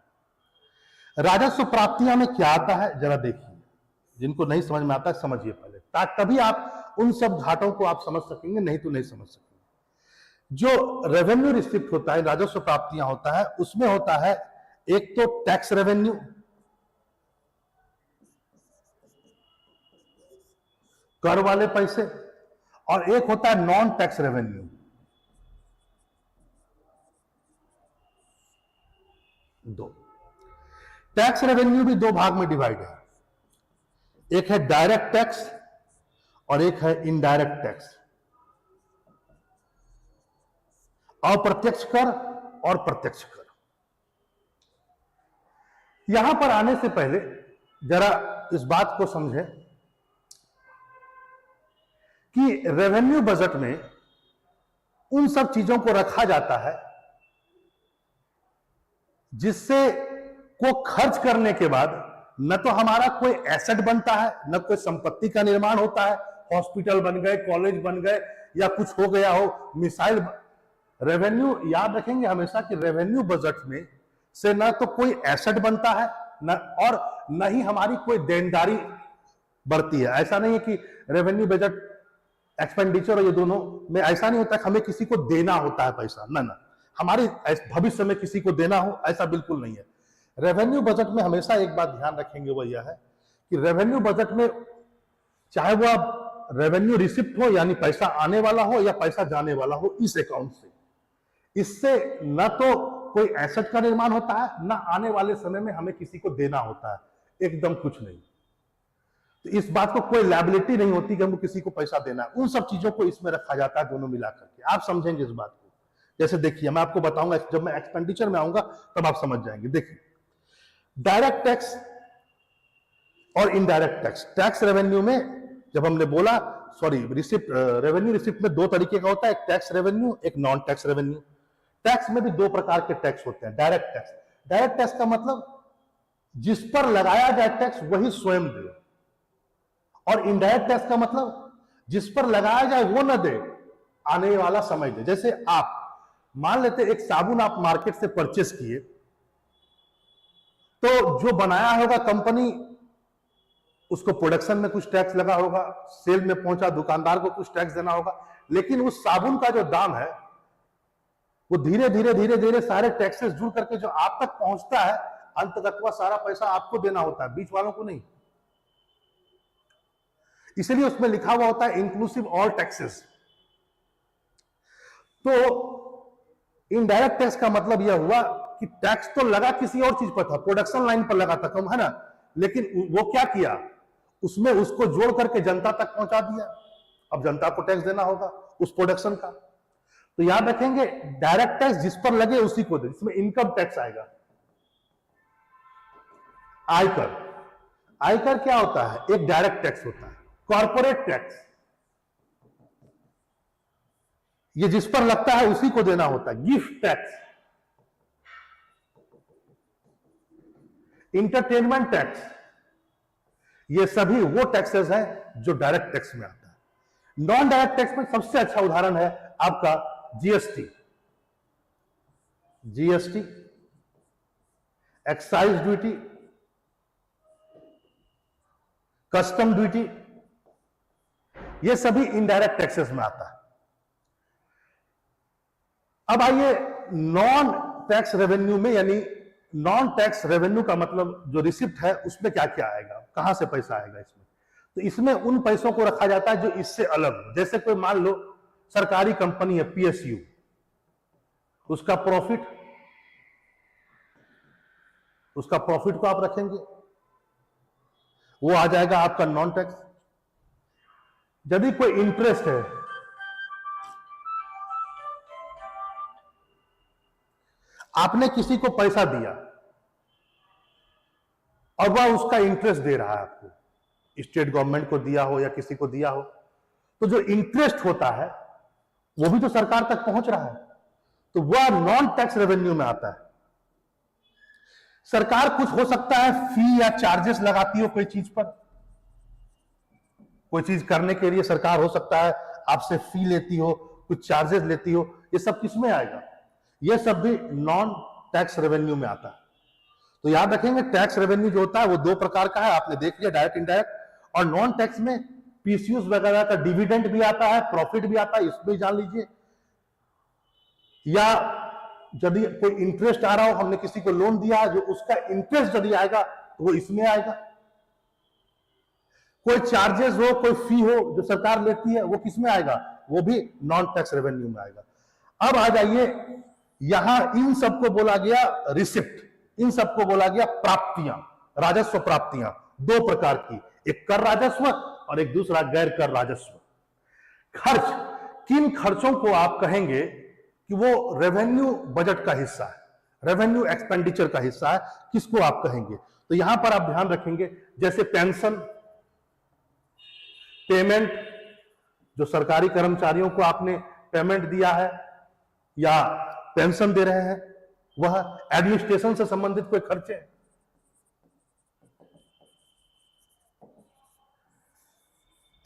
राजस्व प्राप्तियां में क्या आता है जरा देखिए, जिनको नहीं समझ में आता है समझिए पहले, तभी आप उन सब घाटों को आप समझ सकेंगे, नहीं तो नहीं समझ सकेंगे। जो रेवेन्यू रिसिप्ट होता है, राजस्व प्राप्तियां होता है, उसमें होता है एक तो टैक्स रेवेन्यू, कर वाले पैसे, और एक होता है नॉन टैक्स रेवेन्यू। दो टैक्स रेवेन्यू भी दो भाग में डिवाइड है, एक है डायरेक्ट टैक्स और एक है इनडायरेक्ट टैक्स। अप्रत्यक्ष कर और प्रत्यक्ष कर। यहां पर आने से पहले जरा इस बात को समझें कि रेवेन्यू बजट में उन सब चीजों को रखा जाता है जिससे को खर्च करने के बाद न तो हमारा कोई एसेट बनता है, न कोई संपत्ति का निर्माण होता है, हॉस्पिटल बन गए, कॉलेज बन गए, या कुछ हो गया हो, मिसाइल। रेवेन्यू याद रखेंगे हमेशा कि रेवेन्यू बजट में से न तो कोई एसेट बनता है न और न ही हमारी कोई देनदारी बढ़ती है। ऐसा नहीं है कि रेवेन्यू बजट एक्सपेंडिचर और ये दोनों में ऐसा नहीं होता कि हमें किसी को देना होता है पैसा, ना हमारे भविष्य में किसी को देना हो, ऐसा बिल्कुल नहीं है। रेवेन्यू बजट में हमेशा एक बात ध्यान रखेंगे, वो यह है कि रेवेन्यू बजट में चाहे वो आप रेवेन्यू रिसिप्ट हो यानी पैसा आने वाला हो या पैसा जाने वाला हो इस अकाउंट से, इससे न तो कोई एसेट का निर्माण होता है, न आने वाले समय में हमें किसी को देना होता है, एकदम कुछ नहीं। तो इस बात को कोई लायबिलिटी नहीं होती कि हमको किसी को पैसा देना है। उन सब चीजों को इसमें रखा जाता है, दोनों मिलाकर के। आप समझेंगे इस बात को। जैसे देखिए, मैं आपको बताऊंगा, जब मैं एक्सपेंडिचर में आऊंगा तब आप समझ जाएंगे। देखिए, डायरेक्ट टैक्स और इनडायरेक्ट टैक्स। टैक्स रेवेन्यू में जब हमने बोला, सॉरी, रिसिप्ट, रेवेन्यू रिसिप्ट में दो तरीके का होता है, एक टैक्स रेवेन्यू, एक नॉन टैक्स रेवेन्यू। टैक्स में भी दो प्रकार के टैक्स होते हैं। डायरेक्ट टैक्स, डायरेक्ट टैक्स का मतलब जिस पर लगाया जाए टैक्स वही स्वयं दे, और इनडायरेक्ट टैक्स का मतलब जिस पर लगाया जाए वो न दे, आने वाला समय दे। जैसे आप मान लेते एक साबुन आप मार्केट से परचेस किए, तो जो बनाया होगा कंपनी, उसको प्रोडक्शन में कुछ टैक्स लगा होगा, सेल में पहुंचा दुकानदार को कुछ टैक्स देना होगा, लेकिन उस साबुन का जो दाम है वो धीरे धीरे सारे टैक्सेस जुड़ करके जो आप तक पहुंचता है, अंततः वह सारा पैसा आपको देना होता है, बीच वालों को नहीं। इसलिए उसमें लिखा हुआ होता है इंक्लूसिव ऑल टैक्सेस। तो इनडायरेक्ट टैक्स का मतलब यह हुआ कि टैक्स तो लगा किसी और चीज पर था, प्रोडक्शन लाइन पर लगा था, कम है ना, लेकिन वो क्या किया, उसमें उसको जोड़ करके जनता तक पहुंचा दिया। अब जनता को टैक्स देना होगा उस प्रोडक्शन का। तो याद रखेंगे, डायरेक्ट टैक्स जिस पर लगे उसी को दे। इसमें इनकम टैक्स आएगा। आयकर, आयकर क्या होता है, एक डायरेक्ट टैक्स होता है। कॉर्पोरेट टैक्स, ये जिस पर लगता है उसी को देना होता है। गिफ्ट टैक्स, इंटरटेनमेंट टैक्स, ये सभी वो टैक्सेस हैं जो डायरेक्ट टैक्स में आता है। नॉन डायरेक्ट टैक्स में सबसे अच्छा उदाहरण है आपका GST. GST, excise duty, custom duty, ये सभी इनडायरेक्ट टैक्सेस में आता है। अब आइए नॉन टैक्स रेवेन्यू में, यानी नॉन टैक्स रेवेन्यू का मतलब जो रिसिप्ट है उसमें क्या क्या आएगा, कहां से पैसा आएगा इसमें। तो इसमें उन पैसों को रखा जाता है जो इससे अलग हो। जैसे कोई मान लो सरकारी कंपनी है पीएसयू, उसका प्रॉफिट को आप रखेंगे, वो आ जाएगा आपका नॉन टैक्स। यदि कोई इंटरेस्ट है, आपने किसी को पैसा दिया और वह उसका इंटरेस्ट दे रहा है आपको, स्टेट गवर्नमेंट को दिया हो या किसी को दिया हो, तो जो इंटरेस्ट होता है वो भी तो सरकार तक पहुंच रहा है, तो वह नॉन टैक्स रेवेन्यू में आता है। सरकार कुछ हो सकता है फी या चार्जेस लगाती हो कोई चीज पर, कोई चीज करने के लिए सरकार हो सकता है आपसे फी लेती हो, कुछ चार्जेस लेती हो, ये सब किस में आएगा, ये सब भी नॉन टैक्स रेवेन्यू में आता है। तो याद रखेंगे टैक्स रेवेन्यू जो होता है वो दो प्रकार का है, आपने देख लिया, डायरेक्ट इंडायरेक्ट। और नॉन टैक्स में पीसीयूज वगैरह का डिविडेंड भी आता है, प्रॉफिट भी आता है, इसमें जान लीजिए। या यदि कोई इंटरेस्ट आ रहा हो, हमने किसी को लोन दिया, जो उसका इंटरेस्ट यदि आएगा तो वो इसमें आएगा। कोई चार्जेस हो, कोई फी हो जो सरकार लेती है, वो किस में आएगा, वो भी नॉन टैक्स रेवेन्यू में आएगा। अब आ जाइए, यहां इन सबको बोला गया रिसिप्ट, इन सबको बोला गया प्राप्तियां, राजस्व प्राप्तियां, दो प्रकार की, एक कर राजस्व और एक दूसरा गैर कर राजस्व। खर्च, किन खर्चों को आप कहेंगे कि वो रेवेन्यू बजट का हिस्सा है, रेवेन्यू एक्सपेंडिचर का हिस्सा है, किसको आप कहेंगे। तो यहां पर आप ध्यान रखेंगे, जैसे पेंशन पेमेंट, जो सरकारी कर्मचारियों को आपने पेमेंट दिया है या पेंशन दे रहे हैं, वह एडमिनिस्ट्रेशन से संबंधित कोई खर्चे,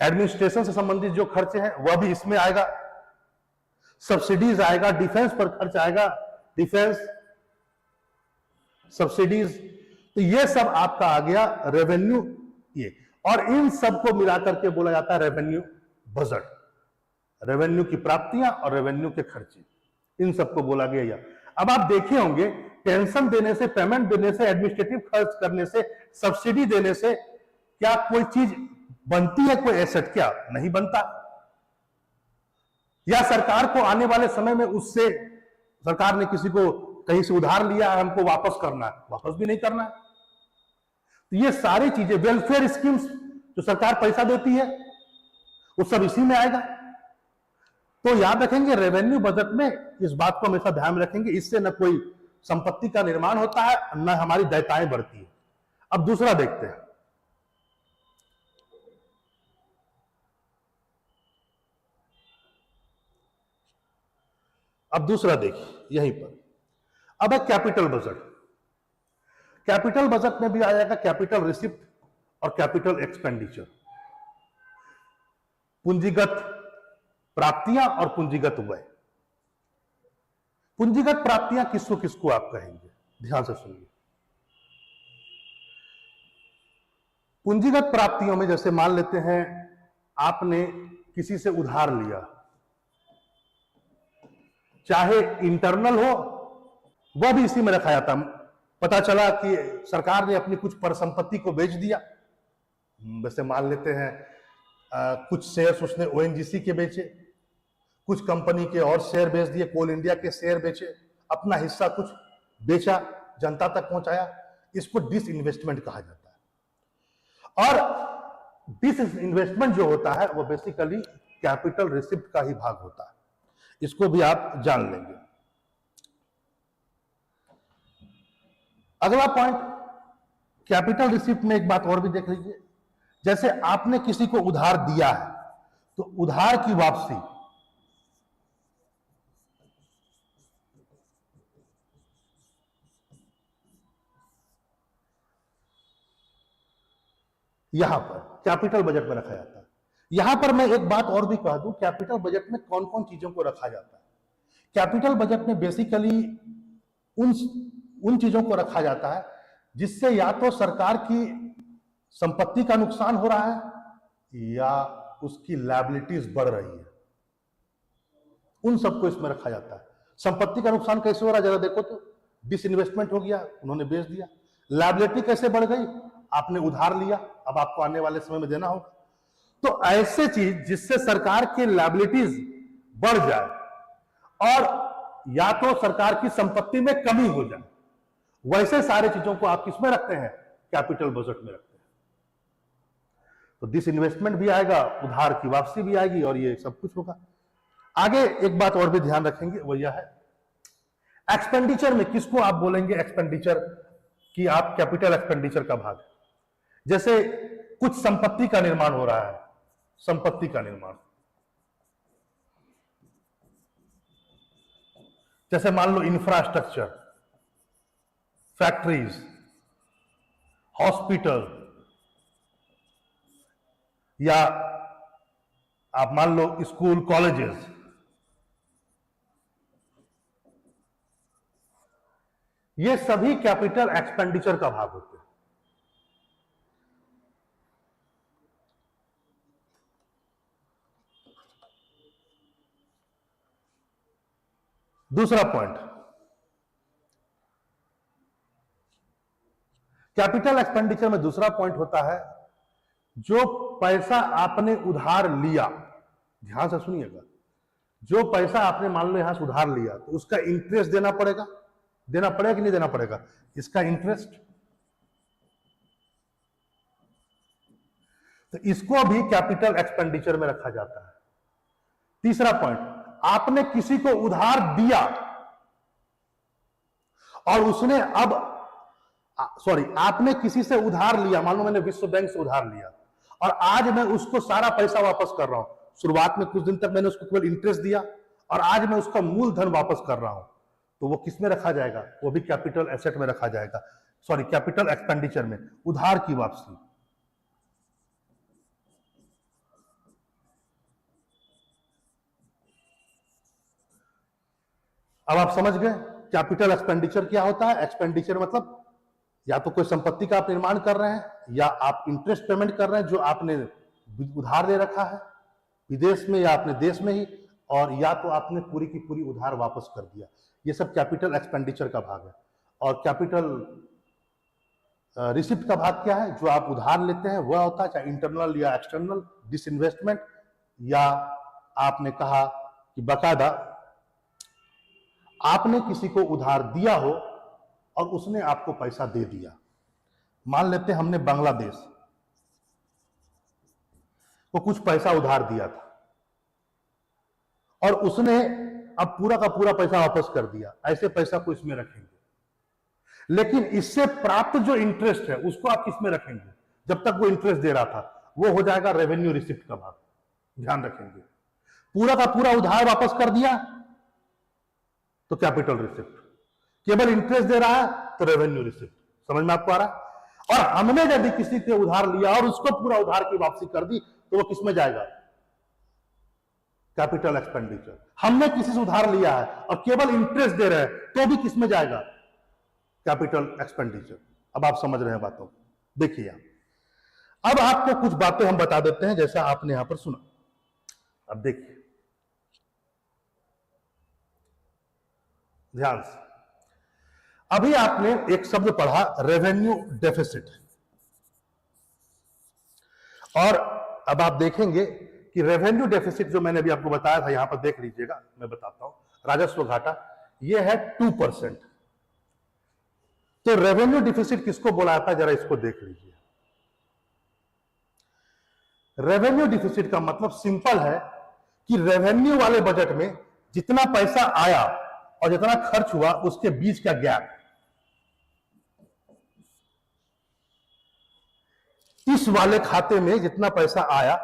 एडमिनिस्ट्रेशन से संबंधित जो खर्चे हैं वह भी इसमें आएगा। सब्सिडीज आएगा, डिफेंस पर खर्च आएगा, डिफेंस सब्सिडीज, तो ये सब आपका आ गया रेवेन्यू। ये और इन सब को मिलाकर के बोला जाता है रेवेन्यू बजट, रेवेन्यू की प्राप्तियां और रेवेन्यू के खर्चे, इन सबको बोला गया। अब आप देखे होंगे पेंशन देने से, पेमेंट देने से, एडमिनिस्ट्रेटिव खर्च करने से, सब्सिडी देने से क्या कोई चीज बनती है, कोई एसेट? क्या नहीं बनता। या सरकार को आने वाले समय में उससे, सरकार ने किसी को कहीं से उधार लिया है, हमको वापस करना है, वापस भी नहीं करना है। तो ये सारी चीजें, वेलफेयर स्कीम्स जो सरकार पैसा देती है, वो सब इसी में आएगा। तो याद रखेंगे रेवेन्यू बजट में इस बात को हमेशा ध्यान रखेंगे, इससे न कोई संपत्ति का निर्माण होता है, न हमारी देयताएं बढ़ती है। अब दूसरा देखते हैं, अब दूसरा देखिए यहीं पर। अब है कैपिटल बजट। कैपिटल बजट में भी आ जाएगा कैपिटल रिसिप्ट और कैपिटल एक्सपेंडिचर, पूंजीगत प्राप्तियां और पूंजीगत व्यय। पूंजीगत प्राप्तियां किसको किसको आप कहेंगे, ध्यान से सुनिए। पूंजीगत प्राप्तियों में जैसे मान लेते हैं आपने किसी से उधार लिया, चाहे इंटरनल हो, वह भी इसी में रखा जाता। पता चला कि सरकार ने अपनी कुछ परिसंपत्ति को बेच दिया, वैसे मान लेते हैं कुछ शेयर्स उसने ओएनजीसी के बेचे, कुछ कंपनी के और शेयर बेच दिए, कोल इंडिया के शेयर बेचे, अपना हिस्सा कुछ बेचा, जनता तक पहुंचाया, इसको डिसइन्वेस्टमेंट कहा जाता है। और डिसइन्वेस्टमेंट जो होता है वो बेसिकली कैपिटल रिसिप्ट का ही भाग होता है, इसको भी आप जान लेंगे। अगला पॉइंट, कैपिटल रिसिप्ट में एक बात और भी देख लीजिए, जैसे आपने किसी को उधार दिया है तो उधार की वापसी, यहां पर कैपिटल बजट में रखा जाता है। यहां पर मैं एक बात और भी कह दूं, कैपिटल बजट में कौन कौन चीजों को रखा जाता है। कैपिटल बजट में बेसिकली उन उन चीजों को रखा जाता है जिससे या तो सरकार की संपत्ति का नुकसान हो रहा है या उसकी लायबिलिटीज बढ़ रही है, उन सबको इसमें रखा जाता है। संपत्ति का नुकसान कैसे हो रहा है जरा देखो तो, डिसइन्वेस्टमेंट हो गया, उन्होंने बेच दिया। लायबिलिटी कैसे बढ़ गई, आपने उधार लिया, अब आपको आने वाले समय में देना होगा। तो ऐसे चीज जिससे सरकार के लायबिलिटीज बढ़ जाए और या तो सरकार की संपत्ति में कमी हो जाए, वैसे सारे चीजों को आप किसमें रखते हैं, कैपिटल बजट में रखते हैं। तो डिसइन्वेस्टमेंट भी आएगा, उधार की वापसी भी आएगी और ये सब कुछ होगा। आगे एक बात और भी ध्यान रखेंगे, वो यह है एक्सपेंडिचर में किसको आप बोलेंगे एक्सपेंडिचर कि आप कैपिटल एक्सपेंडिचर का भाग है। जैसे कुछ संपत्ति का निर्माण हो रहा है, संपत्ति का निर्माण, जैसे मान लो इंफ्रास्ट्रक्चर, फैक्ट्रीज, हॉस्पिटल, या आप मान लो स्कूल कॉलेजेस, ये सभी कैपिटल एक्सपेंडिचर का भाग होते हैं। दूसरा पॉइंट, कैपिटल एक्सपेंडिचर में दूसरा पॉइंट होता है जो पैसा आपने उधार लिया, ध्यान से सुनिएगा, जो पैसा आपने मान लो यहां से उधार लिया तो उसका इंटरेस्ट देना पड़ेगा कि नहीं देना पड़ेगा, इसका इंटरेस्ट, तो इसको भी कैपिटल एक्सपेंडिचर में रखा जाता है। तीसरा पॉइंट, आपने किसी को उधार दिया और उसने आपने किसी से उधार लिया, मान लो मैंने विश्व बैंक से उधार लिया और आज मैं उसको सारा पैसा वापस कर रहा हूं। शुरुआत में कुछ दिन तक मैंने उसको केवल इंटरेस्ट दिया और आज मैं उसका मूलधन वापस कर रहा हूं, तो वो किस में रखा जाएगा, वो भी कैपिटल एसेट में रखा जाएगा, कैपिटल एक्सपेंडिचर में, उधार की वापसी। अब आप समझ गए कैपिटल एक्सपेंडिचर क्या होता है। एक्सपेंडिचर मतलब या तो कोई संपत्ति का आप निर्माण कर रहे हैं या आप इंटरेस्ट पेमेंट कर रहे हैं जो आपने उधार दे रखा है विदेश में या अपने देश में ही, और या तो आपने पूरी की पूरी उधार वापस कर दिया। ये सब कैपिटल एक्सपेंडिचर का भाग है। और कैपिटल रिसिप्ट का भाग क्या है, जो आप उधार लेते हैं वह होता है चाहे इंटरनल या एक्सटर्नल, डिसइन्वेस्टमेंट, या आपने कहा कि बकायदा आपने किसी को उधार दिया हो और उसने आपको पैसा दे दिया। मान लेते हैं हमने बांग्लादेश को कुछ पैसा उधार दिया था और उसने अब पूरा का पूरा पैसा वापस कर दिया, ऐसे पैसा को इसमें रखेंगे। लेकिन इससे प्राप्त जो इंटरेस्ट है उसको आप किसमें रखेंगे, जब तक वो इंटरेस्ट दे रहा था, वो हो जाएगा रेवेन्यू रिसिप्ट का भाग। ध्यान रखेंगे, पूरा का पूरा उधार वापस कर दिया तो कैपिटल रिसिप्ट, केवल इंटरेस्ट दे रहा है तो रेवेन्यू रिसिप्ट। समझ में आपको आ रहा है। और हमने यदि किसी से उधार लिया और उसको पूरा उधार की वापसी कर दी तो वो किसमें जाएगा, कैपिटल एक्सपेंडिचर। हमने किसी से उधार लिया है और केवल इंटरेस्ट दे रहे हैं तो भी किसमें जाएगा, कैपिटल एक्सपेंडिचर। अब आप समझ रहे हैं बातों को। देखिए अब आपको कुछ बातें हम बता देते हैं जैसा आपने यहां पर सुना। अब देखिए ध्यान से, अभी आपने एक शब्द पढ़ा रेवेन्यू डेफिसिट, और अब आप देखेंगे कि रेवेन्यू डेफिसिट जो मैंने अभी आपको बताया था, यहां पर देख लीजिएगा, मैं बताता हूं, राजस्व घाटा, यह है 2%। तो रेवेन्यू डेफिसिट किसको बोला जाता है, जरा इसको देख लीजिए। रेवेन्यू डेफिसिट का मतलब सिंपल है कि रेवेन्यू वाले बजट में जितना पैसा आया और जितना खर्च हुआ उसके बीच का गैप, इस वाले खाते में जितना पैसा आया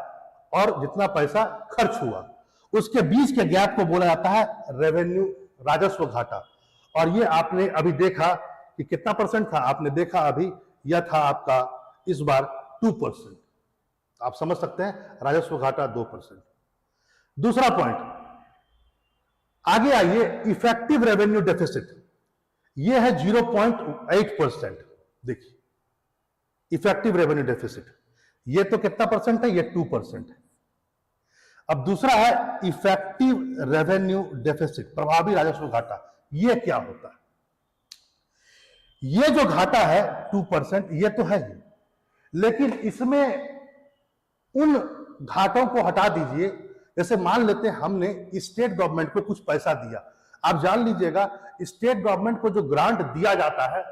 और जितना पैसा खर्च हुआ उसके बीच के गैप को बोला जाता है रेवेन्यू, राजस्व घाटा। और ये आपने अभी देखा कि कितना परसेंट था, आपने देखा अभी यह था आपका इस बार 2%। आप समझ सकते हैं राजस्व घाटा 2%। दूसरा पॉइंट, आगे आइए, इफेक्टिव रेवेन्यू डेफिसिट। ये है 0.8%। देखिए इफेक्टिव रेवेन्यू डेफिसिट, ये तो कितना परसेंट है, ये 2% है। अब दूसरा है इफेक्टिव रेवेन्यू डेफिसिट, प्रभावी राजस्व घाटा। ये क्या होता है? ये जो घाटा है 2%, ये तो है ही, लेकिन इसमें उन घाटों को हटा दीजिए। जैसे मान लेते हैं हमने स्टेट गवर्नमेंट को कुछ पैसा दिया, आप जान लीजिएगा स्टेट गवर्नमेंट को जो ग्रांट दिया जाता है,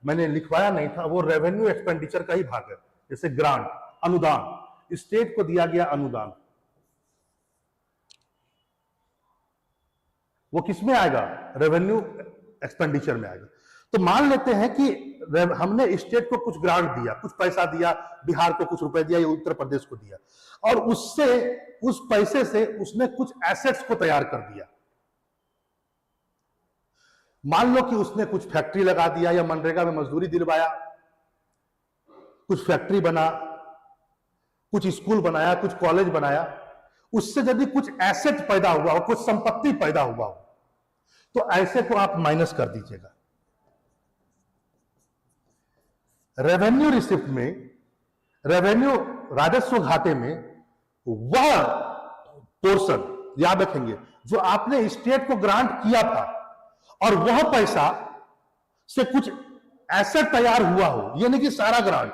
मैंने लिखवाया नहीं था, वो रेवेन्यू एक्सपेंडिचर का ही भाग है। जैसे ग्रांट, अनुदान, स्टेट को दिया गया अनुदान, वो किस में आएगा? रेवेन्यू एक्सपेंडिचर में आएगा। तो मान लेते हैं कि हमने स्टेट को कुछ ग्रांट दिया, कुछ पैसा दिया, बिहार को कुछ रुपए दिया या उत्तर प्रदेश को दिया, और उससे, उस पैसे से उसने कुछ एसेट्स को तैयार कर दिया। मान लो कि उसने कुछ फैक्ट्री लगा दिया या मनरेगा में मजदूरी दिलवाया, कुछ फैक्ट्री बना, कुछ स्कूल बनाया, कुछ कॉलेज बनाया। उससे यदि कुछ एसेट पैदा हुआ हो, कुछ संपत्ति पैदा हुआ हो, तो ऐसे को आप माइनस कर दीजिएगा। रेवेन्यू रिसिप्ट में, रेवेन्यू राजस्व घाटे में वह पोर्शन याद रखेंगे जो आपने स्टेट को ग्रांट किया था, और वह पैसा से कुछ एसेट तैयार हुआ हो, ये नहीं कि सारा ग्रांट,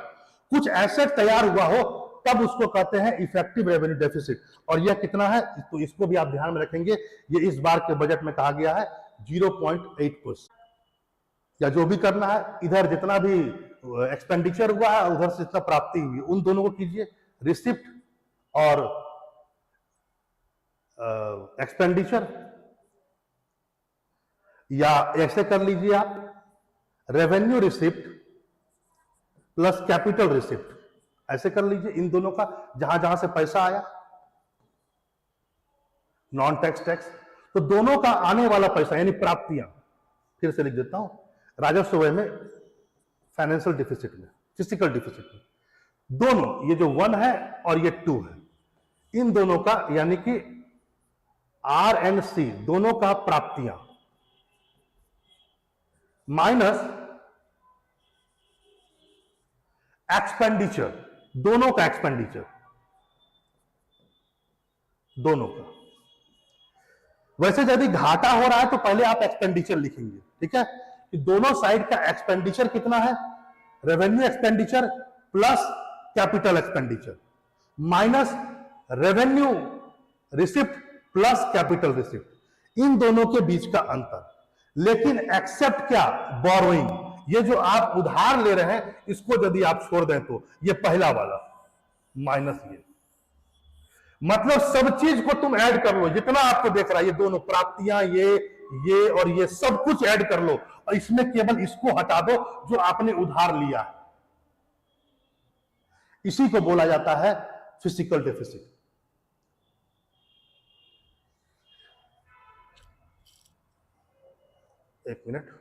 कुछ एसेट तैयार हुआ हो, तब उसको कहते हैं इफेक्टिव रेवेन्यू डेफिसिट। और यह कितना है, तो इसको भी आप ध्यान में रखेंगे। ये इस बार के बजट में कहा गया है 0.8%। या जो भी करना है, इधर जितना भी एक्सपेंडिचर हुआ है उधर से जितना प्राप्ति हुई, उन दोनों को कीजिए, रिसिप्ट और एक्सपेंडिचर। या ऐसे कर लीजिए आप, revenue receipt plus capital receipt, ऐसे कर लीजिए। इन दोनों का जहां जहां से पैसा आया, नॉन टैक्स टैक्स, तो दोनों का आने वाला पैसा यानी प्राप्तियां, फिर से लिख देता हूं, राजस्व व्यय में, फाइनेंशियल डिफिसिट में, फिजिकल डिफिसिट में, दोनों, ये जो 1 है और ये 2 है, इन दोनों का यानी कि आर एंड सी दोनों का प्राप्तियां माइनस एक्सपेंडिचर, दोनों का एक्सपेंडिचर, दोनों का। वैसे यदि घाटा हो रहा है तो पहले आप एक्सपेंडिचर लिखेंगे, ठीक है, कि दोनों साइड का एक्सपेंडिचर कितना है, revenue expenditure plus capital expenditure minus revenue receipt plus capital receipt, इन दोनों के बीच का अंतर। लेकिन एक्सेप्ट क्या, बोरोइंग, ये जो आप उधार ले रहे हैं इसको यदि आप छोड़ दें तो ये पहला वाला माइनस ये, मतलब सब चीज को तुम ऐड कर लो, जितना आपको देख रहा है, ये दोनों प्राप्तियां, ये और ये सब कुछ ऐड कर लो, और इसमें केवल इसको हटा दो जो आपने उधार लिया है। इसी को बोला जाता है फिजिकल डेफिसिट। एक मिनट,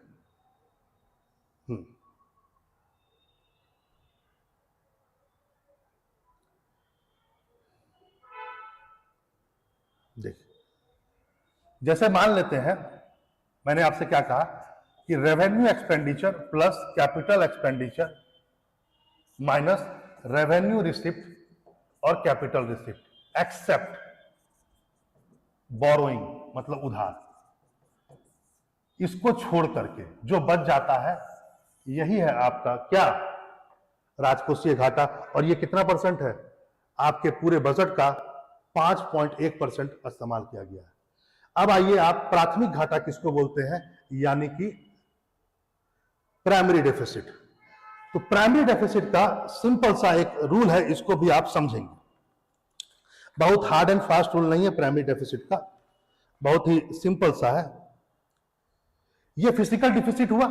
देखिए, जैसे मान लेते हैं, मैंने आपसे क्या कहा कि revenue expenditure plus capital expenditure minus revenue receipt और कैपिटल रिसिप्ट एक्सेप्ट बोरोइंग, मतलब उधार, इसको छोड़ करके जो बच जाता है यही है आपका क्या, राजकोषीय घाटा। और ये कितना परसेंट है, आपके पूरे बजट का 5.1% इस्तेमाल किया गया है। अब आइए आप प्राथमिक घाटा किसको बोलते हैं, यानी कि प्राइमरी डेफिसिट। तो प्राइमरी डेफिसिट का सिंपल सा एक रूल है, इसको भी आप समझेंगे। बहुत हार्ड एंड फास्ट रूल नहीं है प्राइमरी डेफिसिट का, बहुत ही सिंपल सा है। ये फिजिकल डिफिसिट हुआ,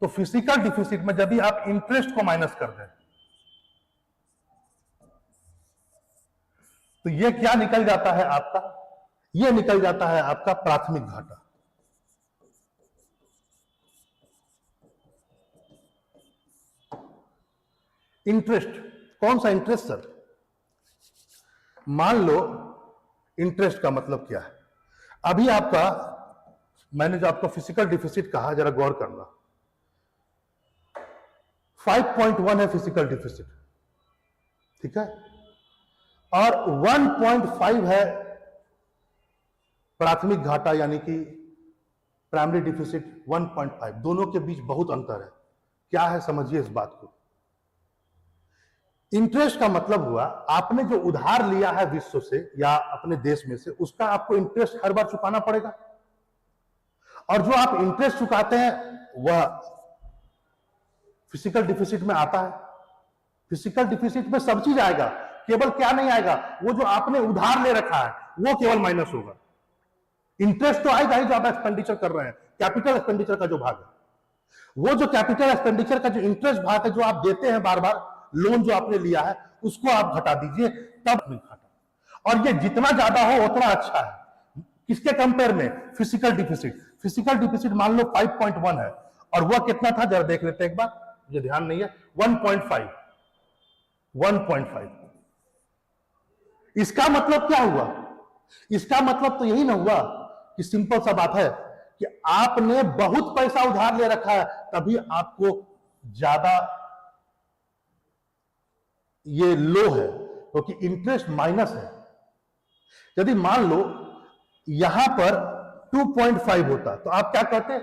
तो फिजिकल डिफिसिट में यदि आप इंटरेस्ट को माइनस कर दें तो ये क्या निकल जाता है आपका, ये निकल जाता है आपका प्राथमिक घाटा। इंटरेस्ट, कौन सा इंटरेस्ट सर? मान लो इंटरेस्ट का मतलब क्या है, अभी आपका, मैंने जो आपको फिजिकल डिफिसिट कहा, जरा गौर करना, 5.1 है फिजिकल डिफिसिट, ठीक है, और 1.5 है प्राथमिक घाटा यानी कि प्राइमरी डिफिसिट 1.5। दोनों के बीच बहुत अंतर है। क्या है समझिए इस बात को। इंटरेस्ट का मतलब हुआ आपने जो उधार लिया है विश्व से या अपने देश में से, उसका आपको इंटरेस्ट हर बार चुकाना पड़ेगा, और जो आप इंटरेस्ट चुकाते हैं वह फिजिकल डिफिसिट में आता है। फिजिकल डिफिसिट में सब चीज आएगा, केवल क्या नहीं आएगा, वो जो आपने उधार ले रखा है वो केवल माइनस होगा। इंटरेस्ट तो आएगा ही जो आप एक्सपेंडिचर कर रहे हैं, कैपिटल एक्सपेंडिचर का जो भाग है, वो जो कैपिटल एक्सपेंडिचर का जो इंटरेस्ट भाग है जो आप देते हैं बार बार, लोन जो आपने लिया है उसको आप घटा दीजिए, तब नहीं घटा। और ये जितना ज्यादा हो उतना अच्छा है। किसके कंपेयर में? Physical deficit. फिजिकल डिफिसिट मान लो 5.1 है, और वह कितना था जरा देख लेते हैं एक बार, मुझे ध्यान नहीं है, 1.5। 1.5। इसका मतलब क्या हुआ? इसका मतलब तो यही ना हुआ कि सिंपल सा बात है कि आपने बहुत पैसा उधार ले रखा है, तभी आपको ज्यादा ये लो है, क्योंकि इंटरेस्ट माइनस है। यदि मान लो यहां पर 2.5 होता तो आप क्या कहते?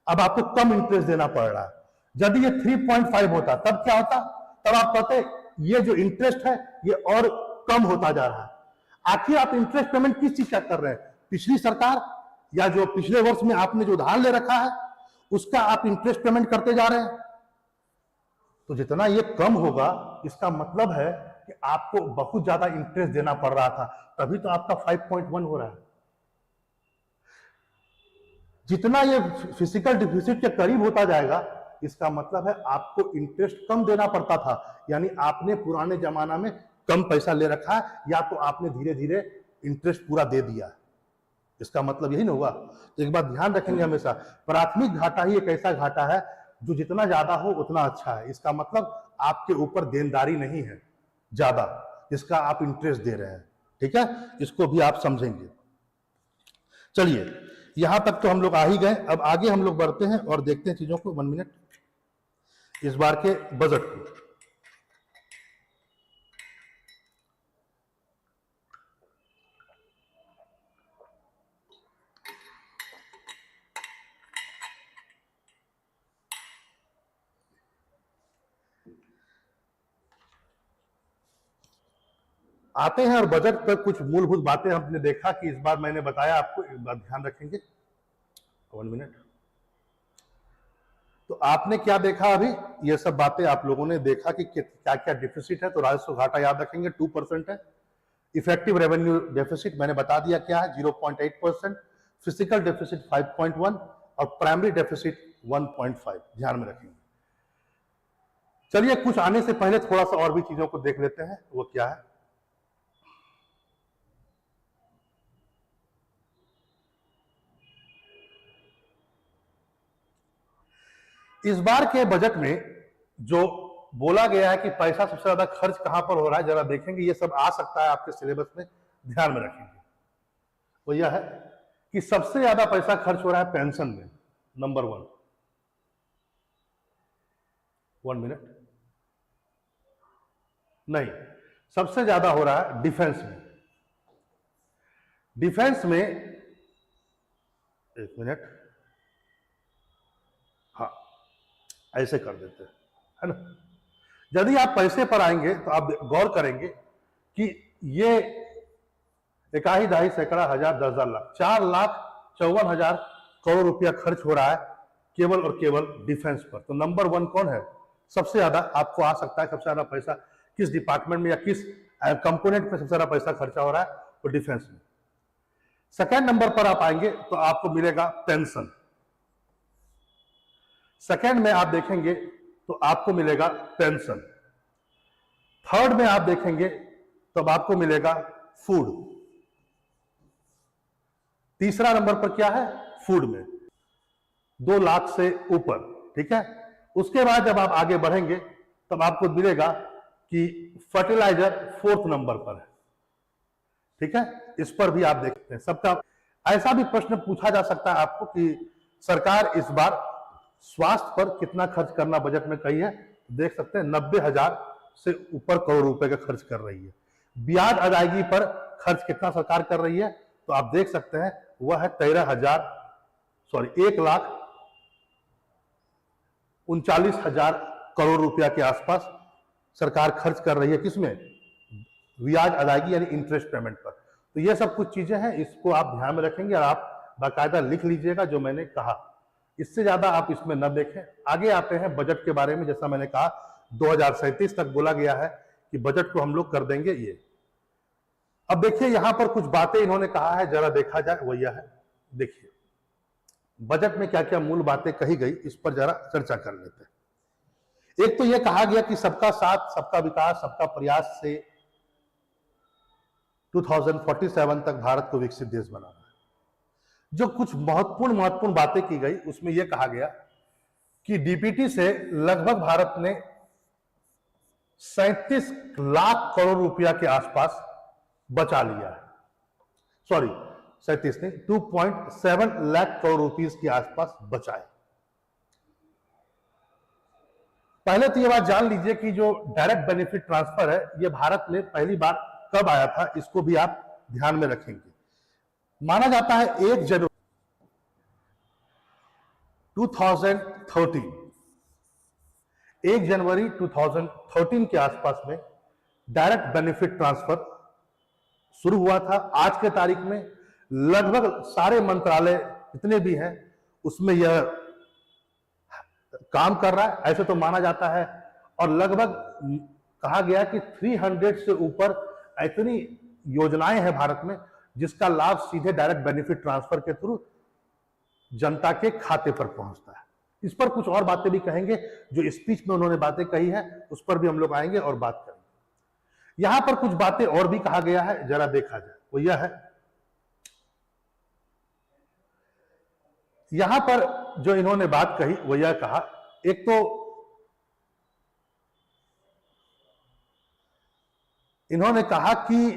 अब आपको कम इंटरेस्ट देना पड़ रहा है। यदि ये 3.5 होता तब क्या होता? तब आप कहते ये जो इंटरेस्ट है ये और कम होता जा रहा है। आखिर आप इंटरेस्ट पेमेंट किस चीज का कर रहे हैं? पिछली सरकार या जो पिछले वर्ष में आपने जो उधार ले रखा है उसका आप इंटरेस्ट पेमेंट करते जा रहे हैं। तो जितना ये कम होगा इसका मतलब है कि आपको बहुत ज्यादा इंटरेस्ट देना पड़ रहा था, तभी तो आपका 5.1 हो रहा है। जितना ये फिजिकल डिफिसिट के करीब होता जाएगा इसका मतलब है आपको इंटरेस्ट कम देना पड़ता था, यानी आपने पुराने जमाना में कम पैसा ले रखा है, या तो आपने धीरे धीरे इंटरेस्ट पूरा दे दिया। इसका मतलब यही ना हुआ। तो एक बात ध्यान रखेंगे हमेशा, प्राथमिक घाटा ही एक ऐसा घाटा है जो जितना ज्यादा हो उतना अच्छा है। इसका मतलब आपके ऊपर देनदारी नहीं है ज्यादा, इसका आप इंटरेस्ट दे रहे हैं, ठीक है, इसको भी आप समझेंगे। चलिए यहां तक तो हम लोग आ ही गए, अब आगे हम लोग बढ़ते हैं और देखते हैं चीजों को। 1 मिनट, इस बार के बजट को। आते हैं और बजट पर कुछ मूलभूत बातें हमने देखा कि इस बार मैंने बताया आपको, एक बात ध्यान रखेंगे। 1 मिनट। तो आपने क्या देखा अभी? ये सब बातें आप लोगों ने देखा कि क्या क्या डिफिसिट है। तो राजस्व घाटा याद रखेंगे 2% है। इफेक्टिव रेवेन्यू डेफिसिट मैंने बता दिया क्या है, 0.8%। फिजिकल डेफिसिट 5.1 और प्राइमरी डेफिसिट 1.5 ध्यान में रखेंगे। चलिए कुछ आने से पहले थोड़ा सा और भी चीजों को देख लेते हैं, वो क्या है। इस बार के बजट में जो बोला गया है कि पैसा सबसे ज्यादा खर्च कहां पर हो रहा है, जरा देखेंगे। ये सब आ सकता है आपके सिलेबस में, ध्यान में रखेंगे। वो यह है कि सबसे ज्यादा पैसा खर्च हो रहा है पेंशन में, नंबर 1। 1 मिनट, नहीं, सबसे ज्यादा हो रहा है डिफेंस में। डिफेंस में 1 मिनट, हाँ ऐसे कर देते हैं, है ना। यदि आप पैसे पर आएंगे तो आप गौर करेंगे कि ये 1 दहाई सैकड़ा हजार 10,000 लाख 4,54,000 करोड़ रुपया खर्च हो रहा है केवल और केवल डिफेंस पर। तो नंबर 1 कौन है? सबसे ज्यादा आपको आ सकता है, सबसे ज्यादा पैसा किस डिपार्टमेंट में या किस कंपोनेंट में सबसे ज्यादा पैसा खर्चा हो रहा है? तो डिफेंस में। सेकेंड नंबर पर आप आएंगे तो आपको मिलेगा पेंशन। सेकेंड में आप देखेंगे तो आपको मिलेगा पेंशन। थर्ड में आप देखेंगे तो आपको मिलेगा फूड। तीसरा नंबर पर क्या है? फूड में 2 लाख से ऊपर, ठीक है। उसके बाद जब आप आगे बढ़ेंगे तब आपको मिलेगा कि फर्टिलाइजर 4th नंबर पर है, ठीक है। इस पर भी आप देखते हैं सबका। ऐसा भी प्रश्न पूछा जा सकता है आपको कि सरकार इस बार स्वास्थ्य पर कितना खर्च करना बजट में कही है, देख सकते हैं 90,000 से ऊपर करोड़ रुपए का खर्च कर रही है। ब्याज अदायगी पर खर्च कितना सरकार कर रही है तो आप देख सकते हैं वह है 1,39,000 करोड़ रुपया के आसपास सरकार खर्च कर रही है। किसमें? ब्याज अदायगी यानी इंटरेस्ट पेमेंट पर। तो ये सब कुछ चीजें हैं, इसको आप ध्यान में रखेंगे और आप बाकायदा लिख लीजिएगा जो मैंने कहा। इससे ज्यादा आप इसमें न देखें। आगे आते हैं बजट के बारे में। जैसा मैंने कहा 2037 तक बोला गया है कि बजट को हम लोग कर देंगे ये। अब देखिए यहां पर कुछ बातें इन्होंने कहा है, जरा देखा जाए। वो यह है, देखिए बजट में क्या क्या मूल बातें कही गई, इस पर जरा चर्चा कर लेते हैं। एक तो यह कहा गया कि सबका साथ, सबका विकास, सबका प्रयास से 2047 तक भारत को विकसित देश बनाना है। जो कुछ महत्वपूर्ण बातें की गई उसमें यह कहा गया कि डीपीटी से लगभग भारत ने 37 लाख करोड़ रुपया के आसपास बचा लिया है। सॉरी 37 नहीं, 2.7 लाख करोड़ रुपीस के आसपास बचाए। पहले तो यह बात जान लीजिए कि जो डायरेक्ट बेनिफिट ट्रांसफर है यह भारत में पहली बार कब आया था, इसको भी आप ध्यान में रखेंगे। माना जाता है 1 जनवरी 2013, 1 जनवरी 2013 के आसपास में डायरेक्ट बेनिफिट ट्रांसफर शुरू हुआ था। आज के तारीख में लगभग सारे मंत्रालय जितने भी हैं उसमें यह काम कर रहा है, ऐसे तो माना जाता है। और लगभग कहा गया कि 300 से ऊपर इतनी योजनाएं हैं भारत में जिसका लाभ सीधे डायरेक्ट बेनिफिट ट्रांसफर के थ्रू जनता के खाते पर पहुंचता है। इस पर कुछ और बातें भी कहेंगे, जो स्पीच में उन्होंने बातें कही है उस पर भी हम लोग आएंगे और बात करेंगे। यहां पर कुछ बातें और भी कहा गया है, जरा देखा जाए। वो यह है, यहां पर जो इन्होंने बात कही वो यह कहा, एक तो इन्होंने कहा कि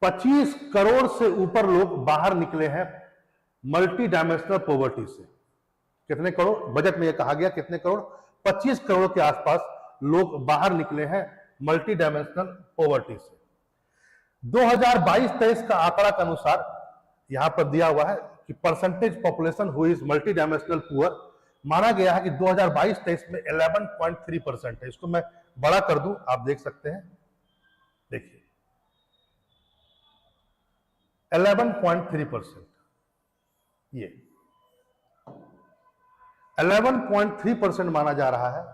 25 करोड़ से ऊपर लोग बाहर निकले हैं मल्टी डायमेंशनल पॉवर्टी से। कितने करोड़? बजट में यह कहा गया कितने करोड़? 25 करोड़ के आसपास लोग बाहर निकले हैं मल्टी डायमेंशनल पॉवर्टी से। 2022-23 का आंकड़ा के अनुसार यहां पर दिया हुआ है कि percentage population who is multi dimensional poor, माना गया है कि 2022-23 में 11.3% है। इसको मैं बड़ा कर दूं, आप देख सकते हैं, देखिए 11.3%। ये 11.3% माना जा रहा है,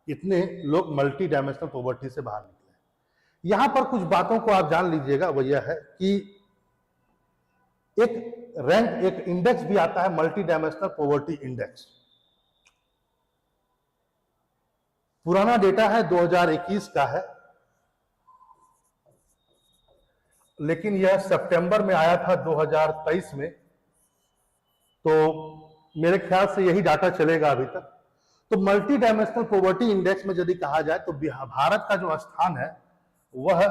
इतने लोग मल्टी डायमेंशनल पॉवर्टी से बाहर निकले। यहां पर कुछ बातों को आप जान लीजिएगा। वो यह है कि एक रैंक, एक इंडेक्स भी आता है, मल्टी डायमेंशनल पॉवर्टी इंडेक्स। पुराना डेटा है 2021 का है, लेकिन यह सितंबर में आया था 2023 में, तो मेरे ख्याल से यही डाटा चलेगा अभी तक। तो मल्टी डायमेंशनल पॉवर्टी इंडेक्स में यदि कहा जाए तो भारत का जो स्थान है वह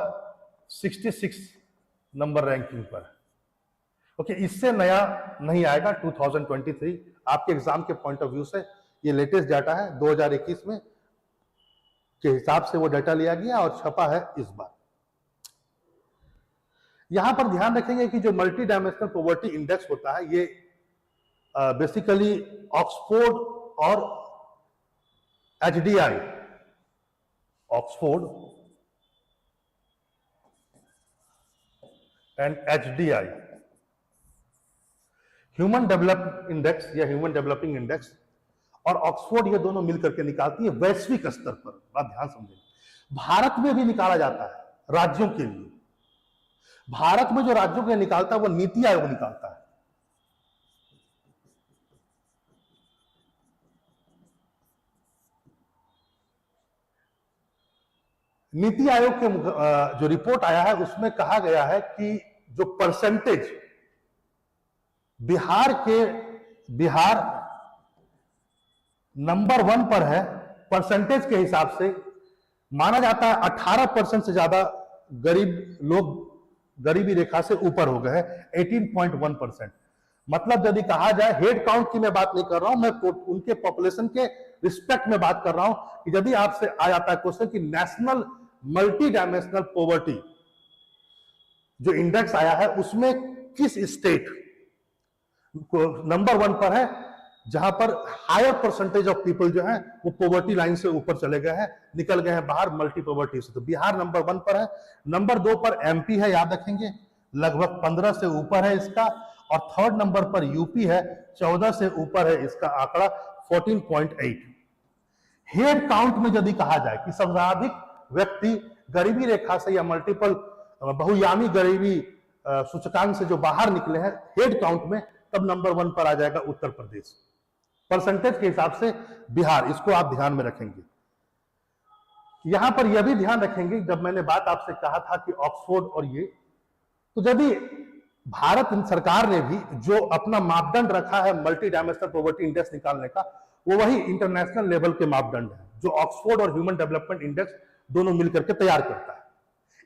66 नंबर रैंकिंग पर है। ओके, इससे नया नहीं आएगा। 2023 आपके एग्जाम के पॉइंट ऑफ व्यू से ये लेटेस्ट डाटा है, 2021 में के हिसाब से वो डाटा लिया गया और छपा है इस बार। यहां पर ध्यान रखेंगे कि जो मल्टी डायमेंशनल पॉवर्टी इंडेक्स होता है ये बेसिकली ऑक्सफोर्ड और HDI, Oxford and HDI, human develop index या ह्यूमन डेवलपिंग इंडेक्स और ऑक्सफोर्ड, ये दोनों मिलकर के निकालती है वैश्विक स्तर पर। बात ध्यान समझें, भारत में भी निकाला जाता है राज्यों के लिए। भारत में जो राज्यों के लिए निकालता है वो नीति आयोग निकालता है। नीति आयोग के जो रिपोर्ट आया है उसमें कहा गया है कि जो परसेंटेज बिहार नंबर 1 पर है परसेंटेज के हिसाब से, माना जाता है 18% से ज्यादा गरीब लोग गरीबी रेखा से ऊपर हो गए हैं, 18.1%। मतलब यदि कहा जाए, हेड काउंट की मैं बात नहीं कर रहा हूं मैं, उनके पॉपुलेशन के रिस्पेक्ट में बात कर रहा हूं कि यदि आपसे आ जाता है क्वेश्चन कि नेशनल मल्टी डायमेंशनल पॉवर्टी जो इंडेक्स आया है उसमें किस स्टेट नंबर 1 पर है, जहां पर हायर परसेंटेज ऑफ पीपल जो है वो पॉवर्टी लाइन से ऊपर चले गए हैं, निकल गए हैं बाहर मल्टी पॉवर्टी से। तो बिहार नंबर 1 पर है। नंबर 2 पर एमपी है, याद रखेंगे, लगभग 15 से ऊपर है इसका। और थर्ड नंबर पर यूपी है, 14 से ऊपर है इसका आंकड़ा 14.8। हेड काउंट में यदि कहा जाए कि सर्वाधिक व्यक्ति गरीबी रेखा से या मल्टीपल बहुयामी गरीबी सूचकांक से जो बाहर निकले हैं हेड काउंट में, तब नंबर 1 पर आ जाएगा उत्तर प्रदेश। परसेंटेज के हिसाब से बिहार, इसको आप ध्यान में रखेंगे। यहां पर यह भी ध्यान रखेंगे, जब मैंने बात आपसे कहा था कि ऑक्सफोर्ड और ये, तो यदि भारत सरकार ने भी जो अपना मापदंड रखा है मल्टी डायमेंशनल पॉवर्टी इंडेक्स निकालने का, वो वही इंटरनेशनल लेवल के मापदंड है जो ऑक्सफोर्ड और ह्यूमन डेवलपमेंट इंडेक्स दोनों मिलकर के तैयार करता है।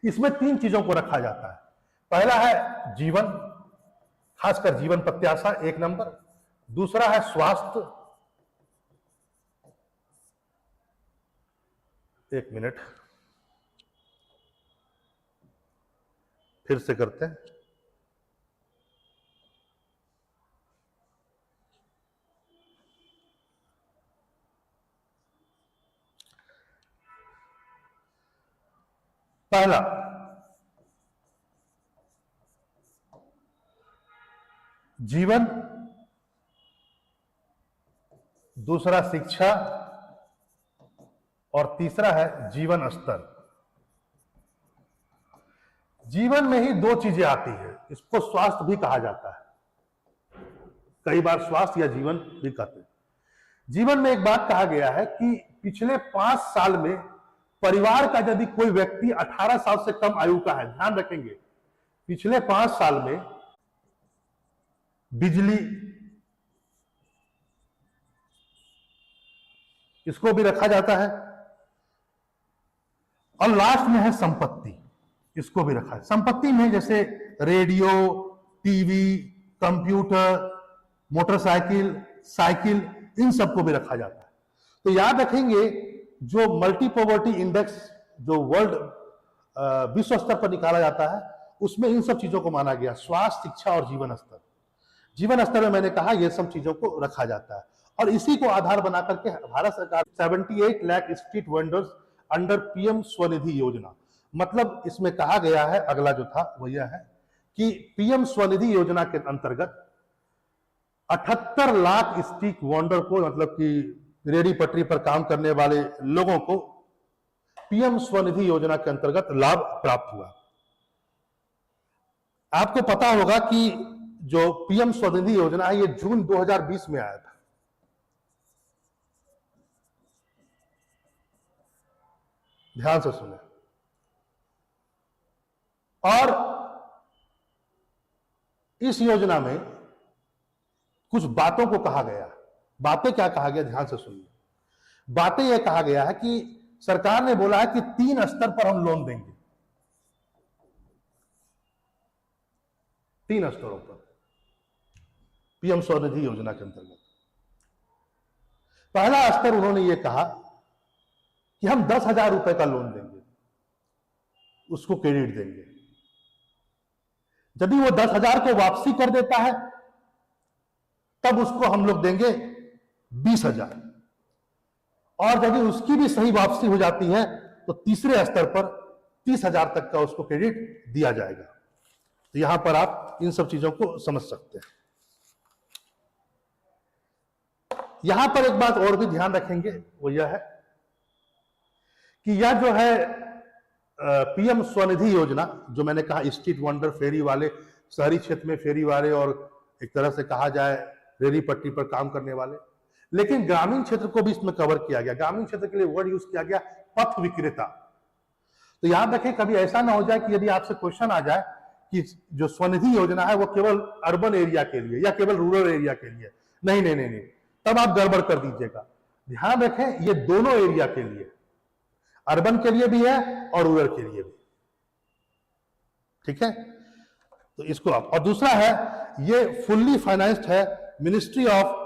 इसमें 3 चीजों को रखा जाता है। पहला है जीवन, खासकर जीवन प्रत्याशा 1 नंबर। दूसरा है स्वास्थ्य, 1 मिनट फिर से करते हैं। पहला जीवन, दूसरा शिक्षा और तीसरा है जीवन स्तर। जीवन में ही 2 चीजें आती है, इसको स्वास्थ्य भी कहा जाता है, कई बार स्वास्थ्य या जीवन भी कहते हैं। जीवन में एक बात कहा गया है कि पिछले 5 साल में परिवार का यदि कोई व्यक्ति 18 साल से कम आयु का है, ध्यान रखेंगे, पिछले 5 साल में बिजली, इसको भी रखा जाता है, और लास्ट में है संपत्ति, इसको भी रखा है। संपत्ति में जैसे radio, TV, computer, motorcycle, cycle, इन सबको भी रखा जाता है। तो याद रखेंगे जो मल्टी पॉवर्टी इंडेक्स जो वर्ल्ड विश्व स्तर पर निकाला जाता है उसमें इन सब चीजों को माना गया, स्वास्थ्य, शिक्षा और जीवन स्तर। जीवन स्तर में मैंने कहा ये सब चीजों को रखा जाता है, और इसी को आधार बना करके भारत सरकार 78 lakh street vendors under PM Svanidhi योजना, मतलब इसमें कहा गया है, अगला जो था वो यह है कि पीएम स्वनिधि योजना के अंतर्गत 78 लाख स्ट्रीट वेंडर को, मतलब कि रेडी पटरी पर काम करने वाले लोगों को पीएम स्वनिधि योजना के अंतर्गत लाभ प्राप्त हुआ। आपको पता होगा कि जो पीएम स्वनिधि योजना है ये जून 2020 में आया था। ध्यान से सुने। और इस योजना में कुछ बातों को कहा गया। बातें क्या कहा गया, ध्यान से सुनिए। बातें यह कहा गया है कि सरकार ने बोला है कि 3 स्तर पर हम लोन देंगे, 3 स्तरों पर पीएम स्वनिधि योजना के अंतर्गत। पहला स्तर उन्होंने यह कहा कि हम 10,000 रुपए का लोन देंगे, उसको क्रेडिट देंगे। यदि वो 10,000 को वापसी कर देता है तब उसको हम लोग देंगे 20,000, और यदि उसकी भी सही वापसी हो जाती है तो तीसरे स्तर पर 30,000 तक का उसको क्रेडिट दिया जाएगा। तो यहां पर आप इन सब चीजों को समझ सकते हैं। यहां पर एक बात और भी ध्यान रखेंगे, वो यह है कि यह जो है पीएम स्वनिधि योजना, जो मैंने कहा स्ट्रीट वेंडर, फेरी वाले, शहरी क्षेत्र में फेरी वाले, और एक तरह से कहा जाए रेडी पट्टी पर काम करने वाले, लेकिन ग्रामीण क्षेत्र को भी इसमें कवर किया गया। ग्रामीण क्षेत्र के लिए वर्ड यूज किया गया पथ विक्रेता। तो याद रखें, कभी ऐसा ना हो जाए कि यदि आपसे क्वेश्चन आ जाए कि जो स्वनिधि योजना है वो केवल अर्बन एरिया के लिए या केवल रूरल एरिया के लिए, नहीं नहीं नहीं नहीं, तब आप गड़बड़ कर दीजिएगा। ध्यान रखें ये दोनों एरिया के लिए, अर्बन के लिए भी है और रूरल के लिए भी, ठीक है। तो इसको आप, और दूसरा है ये फुल्ली फाइनेंस्ड है ministry of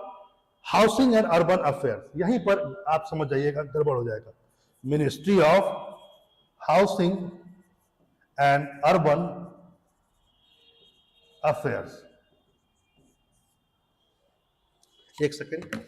housing and urban affairs, यहीं पर आप समझ जाइएगा, गड़बड़ हो जाएगा। Ministry of housing and urban affairs. एक सेकेंड।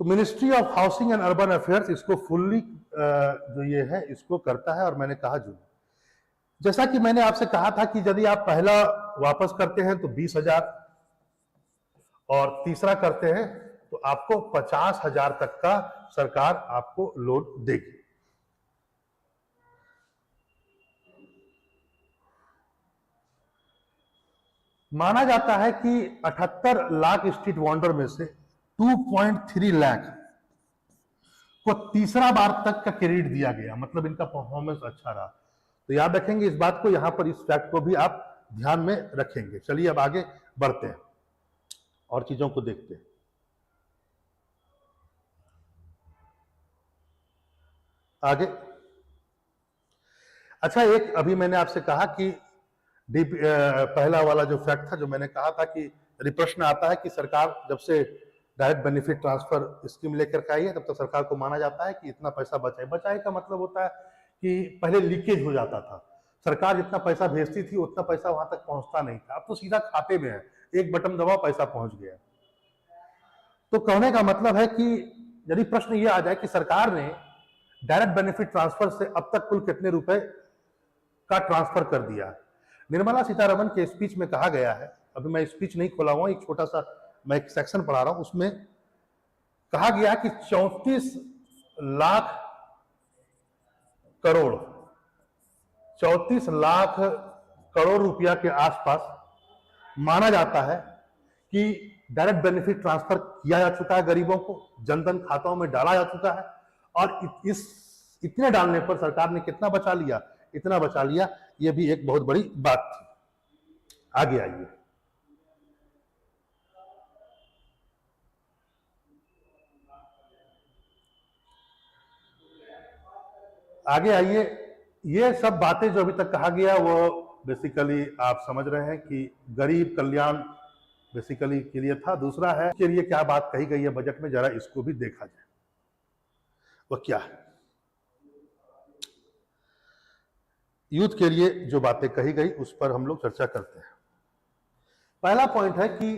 तो ministry of housing and urban affairs इसको फुल्ली जो ये है इसको करता है। और मैंने कहा जो, जैसा कि मैंने आपसे कहा था कि यदि आप पहला वापस करते हैं तो 20,000 और तीसरा करते हैं तो आपको 50,000 तक का सरकार आपको लोन देगी। माना जाता है कि 78 लाख स्ट्रीट वेंडर में से 2.3 लाख को तीसरा बार तक का क्रेडिट दिया गया, मतलब इनका परफॉर्मेंस अच्छा रहा। तो याद रखेंगे इस बात को, यहां पर इस फैक्ट को भी आप ध्यान में रखेंगे। चलिए अब आगे बढ़ते हैं और चीजों को देखते हैं। आगे, अच्छा, एक अभी मैंने आपसे कहा कि पहला वाला जो फैक्ट था, जो मैंने कहा था कि यदि प्रश्न आता है कि सरकार जब से डायरेक्ट बेनिफिट ट्रांसफर स्कीम लेकर के आई है तब तक सरकार को माना जाता है कि इतना पैसा बचाए। बचाए का मतलब होता है कि पहले लीकेज हो जाता था, सरकार जितना पैसा भेजती थी उतना पैसा वहां तक पहुंचता नहीं था। अब तो सीधा खाते में है, एक बटन दबाओ पैसा पहुंच गया। तो कहने का मतलब है कि यदि प्रश्न ये आ जाए कि सरकार ने डायरेक्ट बेनिफिट ट्रांसफर से अब तक कुल कितने रुपए का ट्रांसफर कर दिया। निर्मला सीतारमण के स्पीच में कहा गया है, अभी मैं स्पीच नहीं खोला हुआ, एक छोटा सा मैं एक सेक्शन पढ़ा रहा हूं, उसमें कहा गया कि 34 लाख करोड़ 34 लाख करोड़ रुपया के आसपास माना जाता है कि डायरेक्ट बेनिफिट ट्रांसफर किया जा चुका है, गरीबों को जनधन खाताओं में डाला जा चुका है। और इतने डालने पर सरकार ने कितना बचा लिया, इतना बचा लिया, यह भी एक बहुत बड़ी बात थी। आगे आइए, आगे आइए। ये सब बातें जो अभी तक कहा गया वो बेसिकली आप समझ रहे हैं कि गरीब कल्याण बेसिकली के लिए था। दूसरा है के लिए क्या बात कही गई है बजट में, जरा इसको भी देखा जाए, वो क्या है। यूथ के लिए जो बातें कही गई उस पर हम लोग चर्चा करते हैं। पहला पॉइंट है कि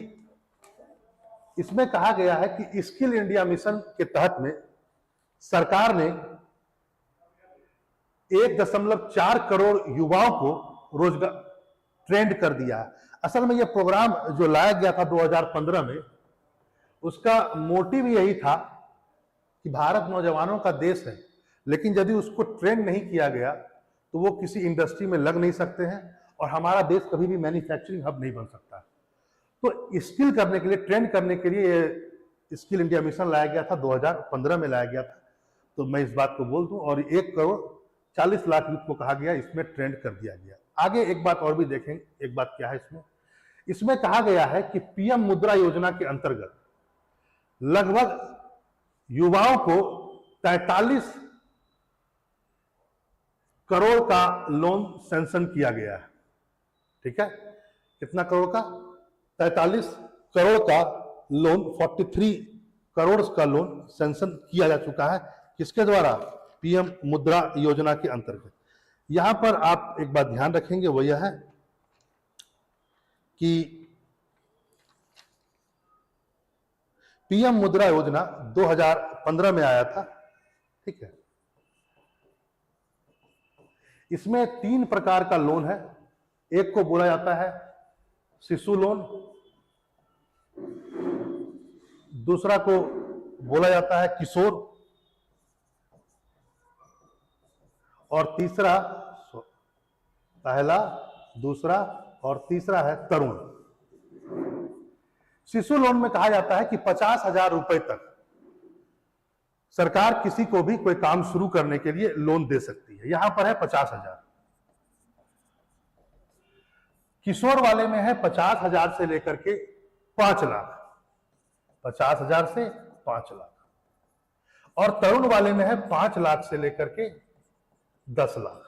इसमें कहा गया है कि स्किल इंडिया मिशन के तहत में सरकार ने 1.4 करोड़ युवाओं को रोजगार ट्रेंड कर दिया। असल में यह प्रोग्राम जो लाया गया था 2015 में, उसका मोटिव यही था कि भारत नौजवानों का देश है, लेकिन यदि उसको ट्रेंड नहीं किया गया तो वो किसी इंडस्ट्री में लग नहीं सकते हैं और हमारा देश कभी भी मैन्युफैक्चरिंग हब नहीं बन सकता। तो स्किल करने के लिए, ट्रेंड करने के लिए स्किल इंडिया मिशन लाया गया था, 2015 में लाया गया था। तो मैं इस बात को बोल दूं, और 1.40 करोड़ यूथ को कहा गया, इसमें ट्रेंड कर दिया गया। आगे एक बात और भी देखेंगे, एक बात क्या है इसमें कहा गया है कि पीएम मुद्रा योजना के अंतर्गत लगभग युवाओं को 43 करोड़ का लोन सैंक्शन किया गया है। ठीक है, कितना करोड़ का? 43 करोड़ का लोन, 43 करोड़ का लोन सैंक्शन किया जा चुका है। किसके द्वारा? पीएम मुद्रा योजना के अंतर्गत। यहां पर आप एक बात ध्यान रखेंगे, वो यह है कि पीएम मुद्रा योजना 2015 में आया था, ठीक है। इसमें 3 प्रकार का लोन है। एक को बोला जाता है शिशु लोन, दूसरा को बोला जाता है किशोर, और तीसरा, पहला, दूसरा और तीसरा है तरुण। शिशु लोन में कहा जाता है कि 50,000 रुपए तक सरकार किसी को भी कोई काम शुरू करने के लिए लोन दे सकती है। यहां पर है 50,000। किशोर वाले में है 50,000 से लेकर के 5 लाख, 50,000 से 5 लाख, और तरुण वाले में है 5 लाख से लेकर के 10 लाख।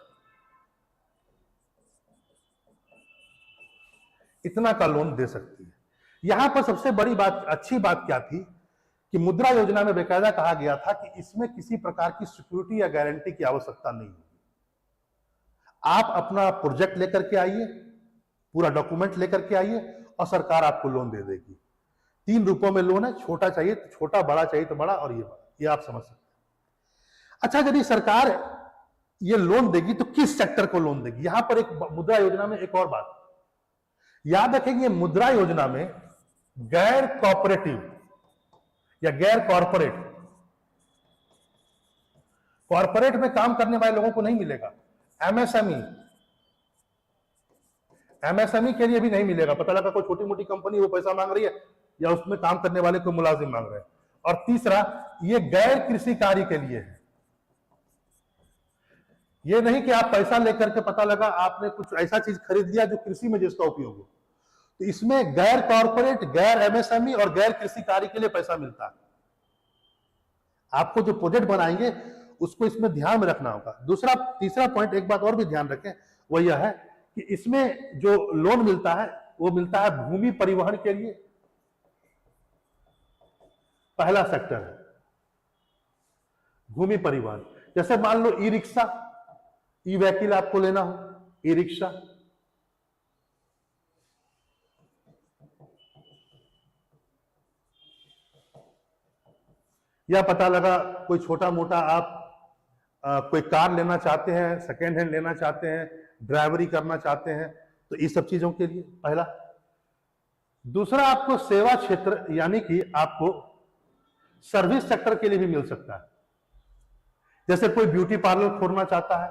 इतना का लोन दे सकती है। यहां पर सबसे बड़ी बात, अच्छी बात क्या थी कि मुद्रा योजना में बेकायदा कहा गया था कि इसमें किसी प्रकार की सिक्योरिटी या गारंटी की आवश्यकता नहीं है। आप अपना प्रोजेक्ट लेकर के आइए, पूरा डॉक्यूमेंट लेकर के आइए और सरकार आपको लोन दे देगी। 3 रूपों में लोन है, छोटा चाहिए तो छोटा, बड़ा चाहिए तो बड़ा, और ये बड़ा, ये आप समझ सकते हैं। अच्छा, यदि सरकार ये लोन देगी तो किस सेक्टर को लोन देगी? यहां पर एक मुद्रा योजना में एक और बात याद रखेंगे, मुद्रा योजना में गैर कॉर्पोरेटिव या गैर कॉर्पोरेट में काम करने वाले लोगों को नहीं मिलेगा। एमएसएमई के लिए भी नहीं मिलेगा। पता लगा कोई छोटी मोटी कंपनी वो पैसा मांग रही है या उसमें काम करने वाले कोई मुलाजिम मांग रहे हैं। और तीसरा, ये गैर कृषि कार्य के लिए है। ये नहीं कि आप पैसा लेकर के पता लगा आपने कुछ ऐसा चीज खरीद लिया जो कृषि में जिसका उपयोग हो। तो इसमें गैर कॉर्पोरेट, गैर एमएसएमई और गैर कृषि कार्य के लिए पैसा मिलता है। आपको जो प्रोजेक्ट बनाएंगे उसको इसमें ध्यान में रखना होगा। तीसरा पॉइंट, एक बात और भी ध्यान रखें, वो यह है कि इसमें जो लोन मिलता है वो मिलता है भूमि परिवहन के लिए। पहला सेक्टर है भूमि परिवहन। जैसे मान लो ई रिक्शा, ई व्हीकल आपको लेना हो, ई रिक्शा, या पता लगा कोई छोटा मोटा आप कोई कार लेना चाहते हैं, सेकेंड हैंड लेना चाहते हैं, ड्राइवरी करना चाहते हैं, तो इस सब चीजों के लिए पहला। दूसरा, आपको सेवा क्षेत्र यानी कि आपको सर्विस सेक्टर के लिए भी मिल सकता है। जैसे कोई ब्यूटी पार्लर खोलना चाहता है,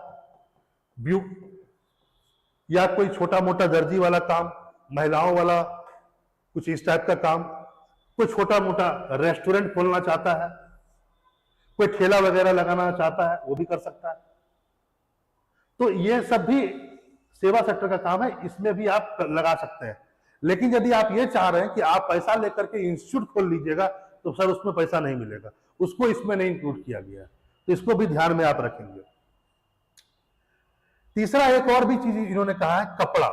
या कोई छोटा मोटा दर्जी वाला काम, महिलाओं वाला कुछ इस टाइप का काम, कोई छोटा मोटा रेस्टोरेंट खोलना चाहता है, कोई ठेला वगैरह लगाना चाहता है, वो भी कर सकता है। तो ये सब भी सेवा सेक्टर का काम है, इसमें भी आप लगा सकते हैं। लेकिन यदि आप ये चाह रहे हैं कि आप पैसा लेकर के इंस्टीट्यूट खोल लीजिएगा तो सर उसमें पैसा नहीं मिलेगा, उसको इसमें नहीं इंक्लूड किया गया है। तो इसको भी ध्यान में आप रखेंगे। तीसरा, एक और भी चीज इन्होंने कहा है, कपड़ा।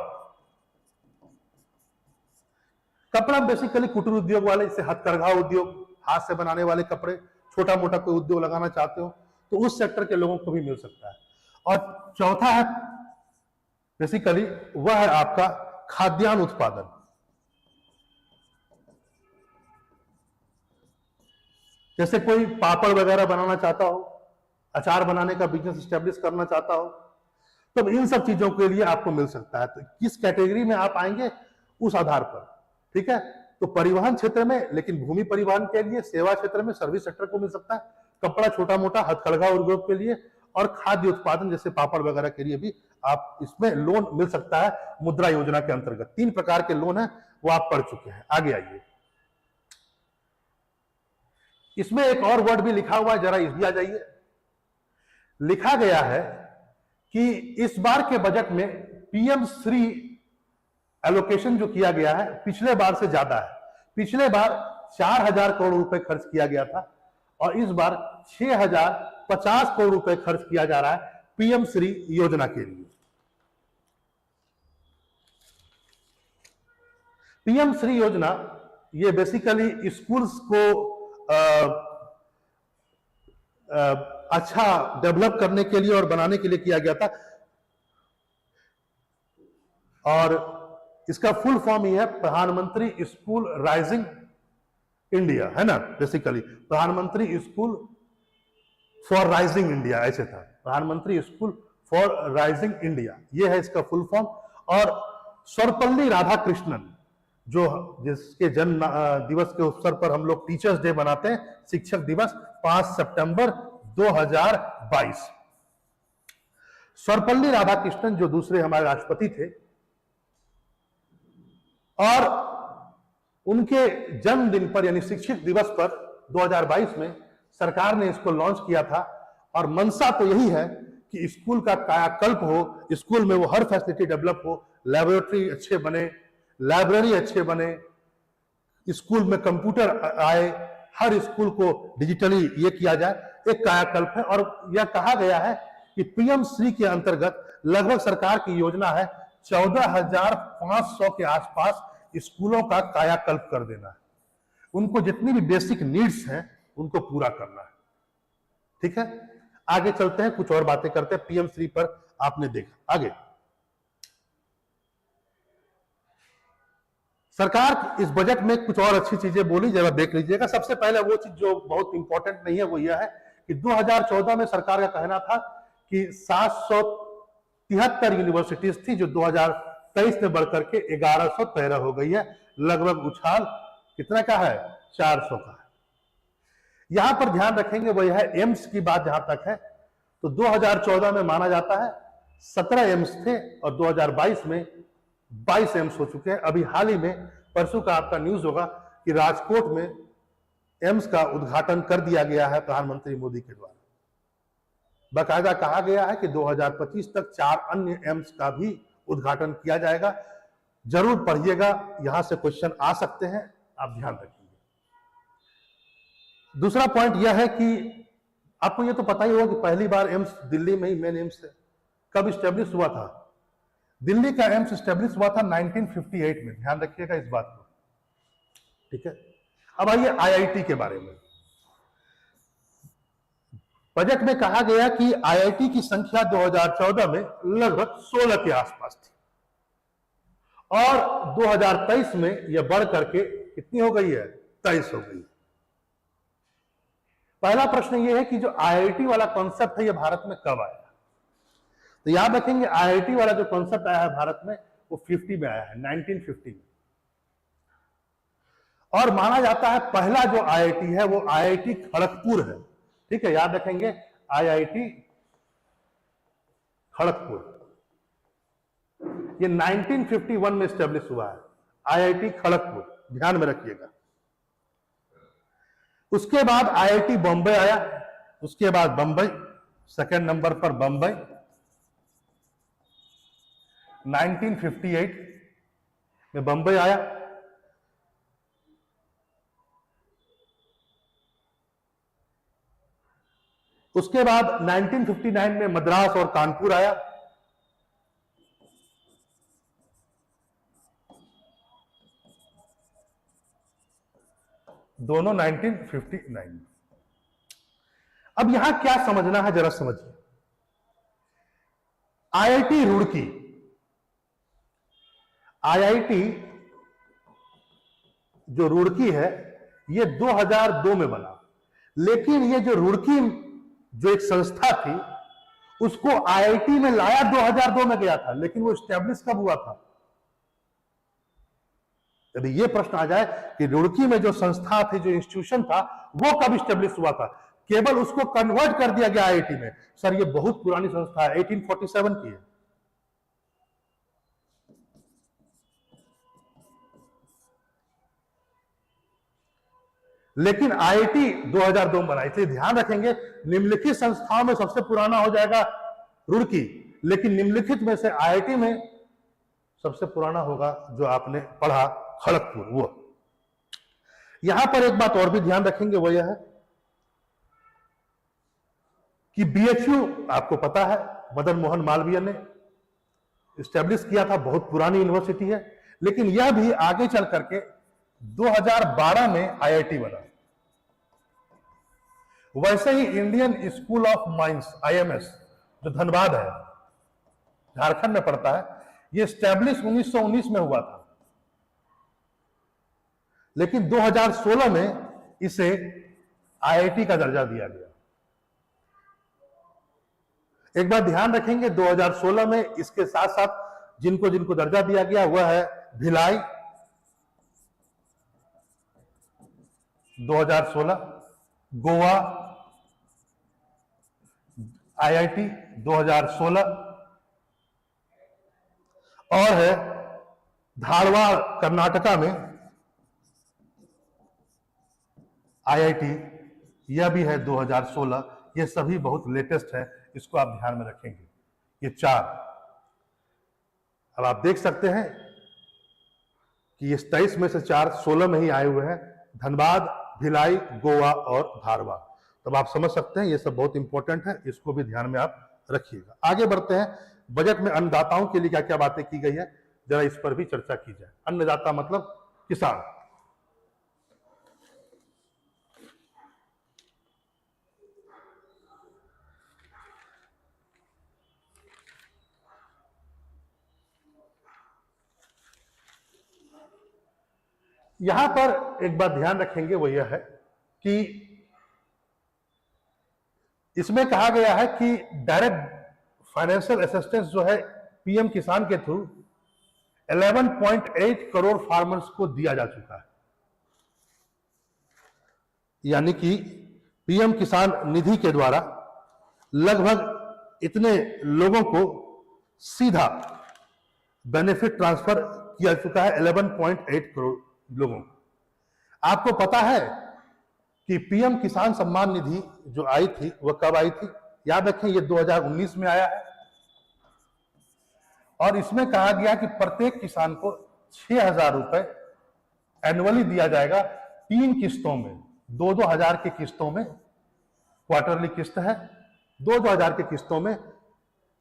कपड़ा बेसिकली कुटीर उद्योग वाले, जैसे हथकरघा उद्योग, हाथ से बनाने वाले कपड़े, छोटा मोटा कोई उद्योग लगाना चाहते हो तो उस सेक्टर के लोगों को भी मिल सकता है। और चौथा है बेसिकली, वह है आपका खाद्यान्न उत्पादन। जैसे कोई पापड़ वगैरह बनाना चाहता हो, अचार बनाने का बिजनेस स्टैब्लिश करना चाहता हो, तो इन सब चीजों के लिए आपको मिल सकता है। तो किस कैटेगरी में आप आएंगे उस आधार पर, ठीक है। तो परिवहन क्षेत्र में, लेकिन भूमि परिवहन के लिए, सेवा क्षेत्र में, सर्विस सेक्टर को मिल सकता है, कपड़ा छोटा मोटा हथकरघा उद्योग के लिए, और खाद्य उत्पादन जैसे पापड़ वगैरह के लिए भी आप इसमें लोन मिल सकता है मुद्रा योजना के अंतर्गत। 3 प्रकार के लोन है, वो आप पढ़ चुके हैं। आगे आइए, इसमें एक और वर्ड भी लिखा हुआ है, जरा इस भी आ जाइए। लिखा गया है कि इस बार के बजट में पीएम श्री एलोकेशन जो किया गया है पिछले बार से ज्यादा है। पिछले बार 4,000 करोड़ रुपए खर्च किया गया था और इस बार 6,050 करोड़ रुपए खर्च किया जा रहा है पीएम श्री योजना के लिए। पीएम श्री योजना ये बेसिकली स्कूल्स को अच्छा डेवलप करने के लिए और बनाने के लिए किया गया था। और इसका फुल फॉर्म ये है प्रधानमंत्री स्कूल राइजिंग इंडिया, है ना। बेसिकली प्रधानमंत्री स्कूल फॉर राइजिंग इंडिया ऐसे था, प्रधानमंत्री स्कूल फॉर राइजिंग इंडिया, ये है इसका फुल फॉर्म। और सर्वपल्ली राधाकृष्णन, जो जिसके जन्म दिवस के अवसर पर हम लोग टीचर्स डे मनाते हैं, शिक्षक दिवस 5 सितंबर 2022। सर्वपल्ली राधाकृष्णन जो दूसरे हमारे राष्ट्रपति थे, और उनके जन्मदिन पर यानी शिक्षक दिवस पर 2022 में सरकार ने इसको लॉन्च किया था। और मंशा तो यही है कि स्कूल का कायाकल्प हो, स्कूल में वो हर फैसिलिटी डेवलप हो, लेबोरेटरी अच्छे बने, लाइब्रेरी अच्छे बने, स्कूल में कंप्यूटर आए, हर स्कूल को डिजिटली ये किया जाए, एक कायाकल्प है। और यह कहा गया है कि पीएम श्री के अंतर्गत लगभग सरकार की योजना है 14,500 के आसपास स्कूलों का कायाकल्प कर देना है, उनको जितनी भी बेसिक नीड्स हैं उनको पूरा करना है। ठीक है, आगे चलते हैं, कुछ और बातें करते हैं। पीएम श्री पर आपने देखा। आगे सरकार इस बजट में कुछ और अच्छी चीजें बोली, जरा देख लीजिएगा। सबसे पहले वो चीज जो बहुत इंपॉर्टेंट नहीं है वो यह है कि 2014 में सरकार का कहना था कि 773 यूनिवर्सिटीज थी, जो 2023 में बढ़कर के 1113 हो गई है। लगभग उछाल कितना का है? 400 का है। यहां पर ध्यान रखेंगे वो यह है एम्स की बात जहां तक है, तो 2014 में माना जाता है 17 एम्स थे और 2022 में 22 एम्स हो चुके हैं। अभी हाल ही में परसों का आपका न्यूज होगा कि राजकोट में एम्स का उद्घाटन कर दिया गया है प्रधानमंत्री मोदी के द्वारा। बाकायदा कहा गया है कि 2025 तक 4 अन्य एम्स का भी उद्घाटन किया जाएगा। जरूर पढ़िएगा, यहां से क्वेश्चन आ सकते हैं, आप ध्यान रखिए। दूसरा पॉइंट यह है कि आपको यह तो पता ही होगा कि पहली बार एम्स दिल्ली में ही मेन एम्स है। कब स्टेब्लिश हुआ था? दिल्ली का एम्स स्टेब्लिश हुआ था 1958 में, ध्यान रखिएगा इस बात को। ठीक है, अब आइए आईआईटी के बारे में। बजट में कहा गया कि आईआईटी की संख्या 2014 में लगभग 16 के आसपास थी और 2023 में यह बढ़ करके कितनी हो गई है? 23 हो गई है। पहला प्रश्न यह है कि जो आईआईटी वाला कॉन्सेप्ट है यह भारत में कब आया? तो याद रखेंगे आईआईटी वाला जो कॉन्सेप्ट आया है भारत में वो 50 में आया है, 1950 में। और माना जाता है पहला जो आईआईटी है वो आईआईटी खड़गपुर है। ठीक है, याद रखेंगे आईआईटी खड़गपुर, ये 1951 में स्टेब्लिश हुआ है आईआईटी खड़गपुर, ध्यान में रखिएगा। उसके बाद आईआईटी बॉम्बे आया, उसके बाद बंबई, सेकंड नंबर पर बंबई 1958 में बंबई आया। उसके बाद 1959 में मद्रास और कानपुर आया। दोनों 1959। अब यहां क्या समझना है जरा समझिए। आईआईटी रुड़की, आईआईटी जो रुड़की है ये 2002 में बना, लेकिन ये जो रुड़की जो एक संस्था थी उसको आईआईटी में लाया 2002 में गया था, लेकिन वो स्टैब्लिश कब हुआ था? यदि ये प्रश्न आ जाए कि रुड़की में जो संस्था थी, जो इंस्टीट्यूशन था, वो कब स्टैब्लिश हुआ था? केवल उसको कन्वर्ट कर दिया गया आईआईटी में। सर ये बहुत पुरानी संस्था है, 1847 की है। लेकिन आईआईटी 2002 में बना, इसलिए ध्यान रखेंगे निम्नलिखित संस्थाओं में सबसे पुराना हो जाएगा रुड़की, लेकिन निम्नलिखित में से आईआईटी में सबसे पुराना होगा जो आपने पढ़ा खड़गपुर। वो यहां पर एक बात और भी ध्यान रखेंगे, वो यह है कि बीएचयू आपको पता है मदन मोहन मालवीय ने स्टैब्लिश किया था, बहुत पुरानी यूनिवर्सिटी है, लेकिन यह भी आगे चल करके 2012 में आईआईटी बना। वैसे ही Indian School of Mines IMS जो धनबाद है, झारखंड में पड़ता है, ये स्टैब्लिश 1919 में हुआ था, लेकिन 2016 में इसे IIT का दर्जा दिया गया। एक बार ध्यान रखेंगे, 2016 में इसके साथ साथ जिनको जिनको दर्जा दिया गया वह है भिलाई 2016, गोवा IIT 2016 और है धारवाड़ कर्नाटका में IIT, यह भी है 2016। ये सभी बहुत लेटेस्ट है, इसको आप ध्यान में रखेंगे। ये 4 अब आप देख सकते हैं कि ये 23 में से 4 16 में ही आए हुए हैं, धनबाद, भिलाई, गोवा और धारवाड़। तब आप समझ सकते हैं ये सब बहुत इंपॉर्टेंट है, इसको भी ध्यान में आप रखिएगा। आगे बढ़ते हैं, बजट में अन्नदाताओं के लिए क्या क्या बातें की गई है, जरा इस पर भी चर्चा की जाए। अन्नदाता मतलब किसान। यहां पर एक बात ध्यान रखेंगे, वो यह है कि इसमें कहा गया है कि डायरेक्ट फाइनेंशियल असिस्टेंस जो है PM किसान के थ्रू 11.8 करोड़ फार्मर्स को दिया जा चुका है। यानी कि PM किसान निधि के द्वारा लगभग इतने लोगों को सीधा बेनिफिट ट्रांसफर किया चुका है, 11.8 करोड़ लोगों को। आपको पता है कि PM किसान सम्मान निधि जो आई थी वह कब आई थी? याद रखें, ये 2019 में आया है और इसमें कहा गया कि प्रत्येक किसान को 6,000 रुपए एनुअली दिया जाएगा, 3 किस्तों में, 2-2 हजार की किस्तों में, क्वार्टरली किस्त है, 2-2 हजार की किस्तों में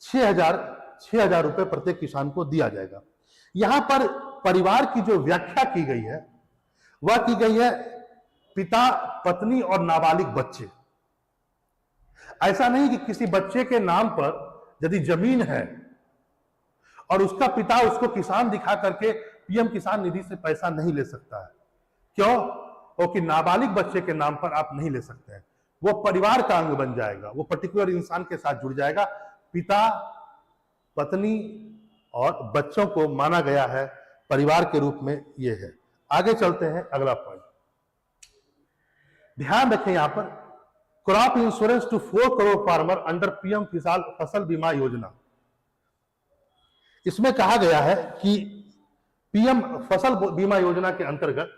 6,000 रुपए प्रत्येक किसान को दिया जाएगा। यहां पर परिवार की जो व्याख्या की गई है वह की गई है पिता, पत्नी और नाबालिग बच्चे। ऐसा नहीं कि किसी बच्चे के नाम पर यदि जमीन है और उसका पिता उसको किसान दिखा करके PM किसान निधि से पैसा नहीं ले सकता है। क्यों? क्योंकि नाबालिग बच्चे के नाम पर आप नहीं ले सकते हैं, वो परिवार का अंग बन जाएगा, वो पर्टिकुलर इंसान के साथ जुड़ जाएगा। पिता, पत्नी और बच्चों को माना गया है परिवार के रूप में, ये है। आगे चलते हैं, अगला पॉइंट ध्यान रखें यहां पर, crop insurance to 4 crore farmer under PM फसल बीमा योजना। इसमें कहा गया है कि PM फसल बीमा योजना के अंतर्गत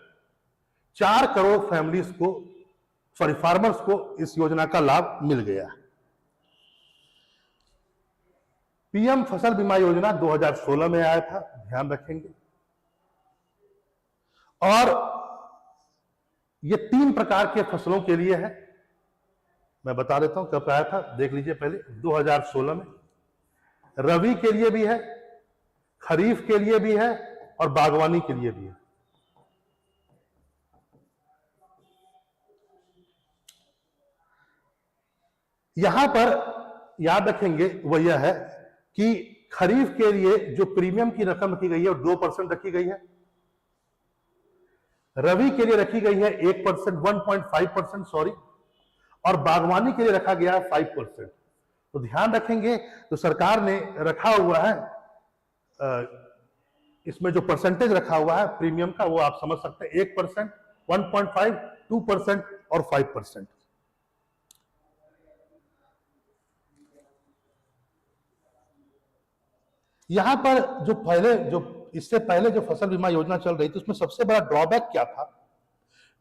4 करोड़ फैमिलीज को, फार्मर्स को इस योजना का लाभ मिल गया है। PM फसल बीमा योजना 2016 में आया था, ध्यान रखेंगे। और ये 3 प्रकार के फसलों के लिए है। मैं बता देता हूं कब आया था, देख लीजिए पहले। 2016 में रबी के लिए भी है, खरीफ के लिए भी है और बागवानी के लिए भी है। यहां पर याद रखेंगे वो यह है कि खरीफ के लिए जो प्रीमियम की रकम रखी गई है वो 2% रखी गई है, रबी के लिए रखी गई है 1.5% सॉरी, और बागवानी के लिए रखा गया है 5%। तो ध्यान रखेंगे, तो सरकार ने रखा हुआ है इसमें जो परसेंटेज रखा हुआ है प्रीमियम का, वो आप समझ सकते हैं, 1%, 1.5, 2% और 5%। यहां पर जो इससे पहले जो फसल बीमा योजना चल रही थी उसमें सबसे बड़ा ड्रॉबैक क्या था?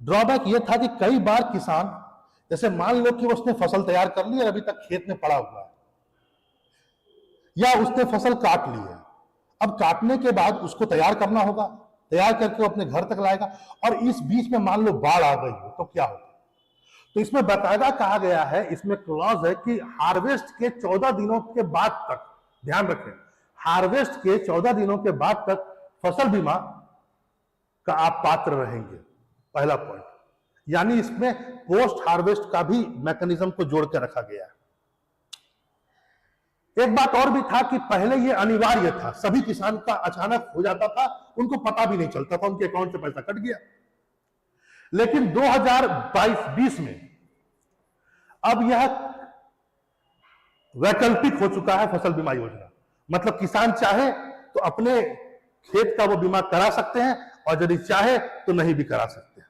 ड्रॉबैक यह था कि कई बार किसान, जैसे मान लो कि उसने फसल तैयार कर ली और अभी तक खेत में पड़ा हुआ है, या उसने फसल काट ली है, अब काटने के बाद उसको तैयार करना होगा, तैयार करके वो अपने घर तक लाएगा, और इस बीच में मान लो बाढ़ आ गई हो तो क्या होगा? तो इसमें बाकायदा कहा गया है, इसमें क्लॉज है कि हार्वेस्ट के 14 दिनों के बाद तक, ध्यान रखें, हार्वेस्ट के 14 दिनों के बाद तक फसल बीमा का आप पात्र रहेंगे। पहला पॉइंट, यानी इसमें पोस्ट हार्वेस्ट का भी मैकेनिज्म को जोड़ के रखा गया है। एक बात और भी था कि पहले ये अनिवार्य था, सभी किसान का अचानक हो जाता था, उनको पता भी नहीं चलता था, उनके अकाउंट से पैसा कट गया। लेकिन 2022-20 में अब यह वैकल्पिक हो चुका है फसल बीमा योजना। मतलब किसान चाहे तो अपने खेत का वो बीमा करा सकते हैं और यदि चाहे तो नहीं भी करा सकते हैं।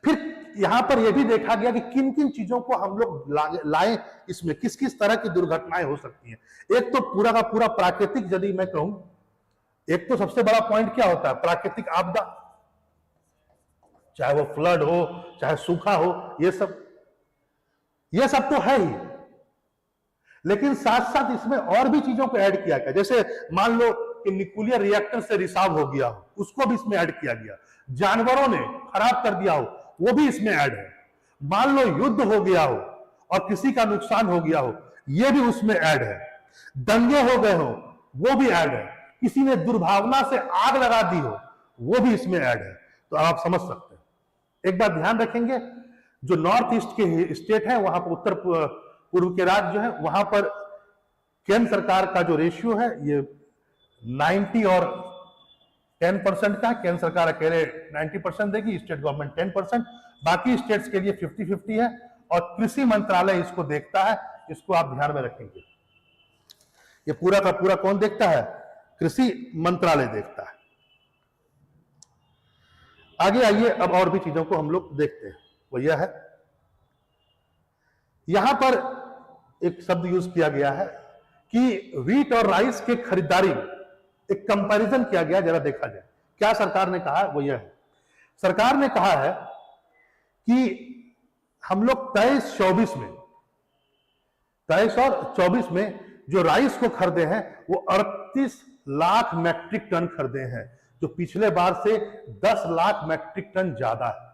फिर यहां पर यह भी देखा गया कि किन किन चीजों को हम लोग लाएं, इसमें किस किस तरह की दुर्घटनाएं हो सकती हैं। एक तो पूरा का पूरा प्राकृतिक, यदि मैं कहूं, एक तो सबसे बड़ा पॉइंट क्या होता है, प्राकृतिक आपदा, चाहे वो फ्लड हो, चाहे सूखा हो, ये सब तो है ही। लेकिन साथ साथ इसमें और भी चीजों को ऐड किया गया। जैसे मान लो कि न्यूक्लियर रिएक्टर से रिसाव हो गया हो, उसको भी इसमें ऐड किया गया। जानवरों ने खराब कर दिया हो, वो भी इसमें ऐड है। मान लो युद्ध हो गया हो और किसी का नुकसान हो गया हो, ये भी उसमें ऐड है। दंगे हो गए हो, वो भी ऐड है। किसी ने दुर्भावना से आग लगा दी हो, वो भी इसमें ऐड है। तो आप समझ सकते हैं। एक बात ध्यान रखेंगे, जो नॉर्थ ईस्ट के स्टेट है, वहां पर उत्तर पूर्व के राज्य जो है, वहां पर केंद्र सरकार का जो रेशियो है ये 90 और 10% का। केंद्र सरकार अकेले 90% देगी, स्टेट गवर्नमेंट 10%, बाकी स्टेट्स के लिए 50-50 है। और कृषि मंत्रालय इसको देखता है, इसको आप ध्यान में रखेंगे। ये पूरा का पूरा कौन देखता है? कृषि मंत्रालय देखता है। आगे आइए, अब और भी चीजों को हम लोग देखते हैं। वो यह है, यहां पर एक शब्द यूज किया गया है कि व्हीट और राइस के खरीदारी में एक कंपैरिजन किया गया। जरा देखा जाए क्या सरकार ने कहा है। वो यह है, सरकार ने कहा है कि हम लोग 23-24 में 23 और 24 में जो राइस को खरीदे हैं वो 38 लाख मैट्रिक टन खरीदे हैं, जो पिछले बार से 10 लाख मैट्रिक टन ज्यादा है।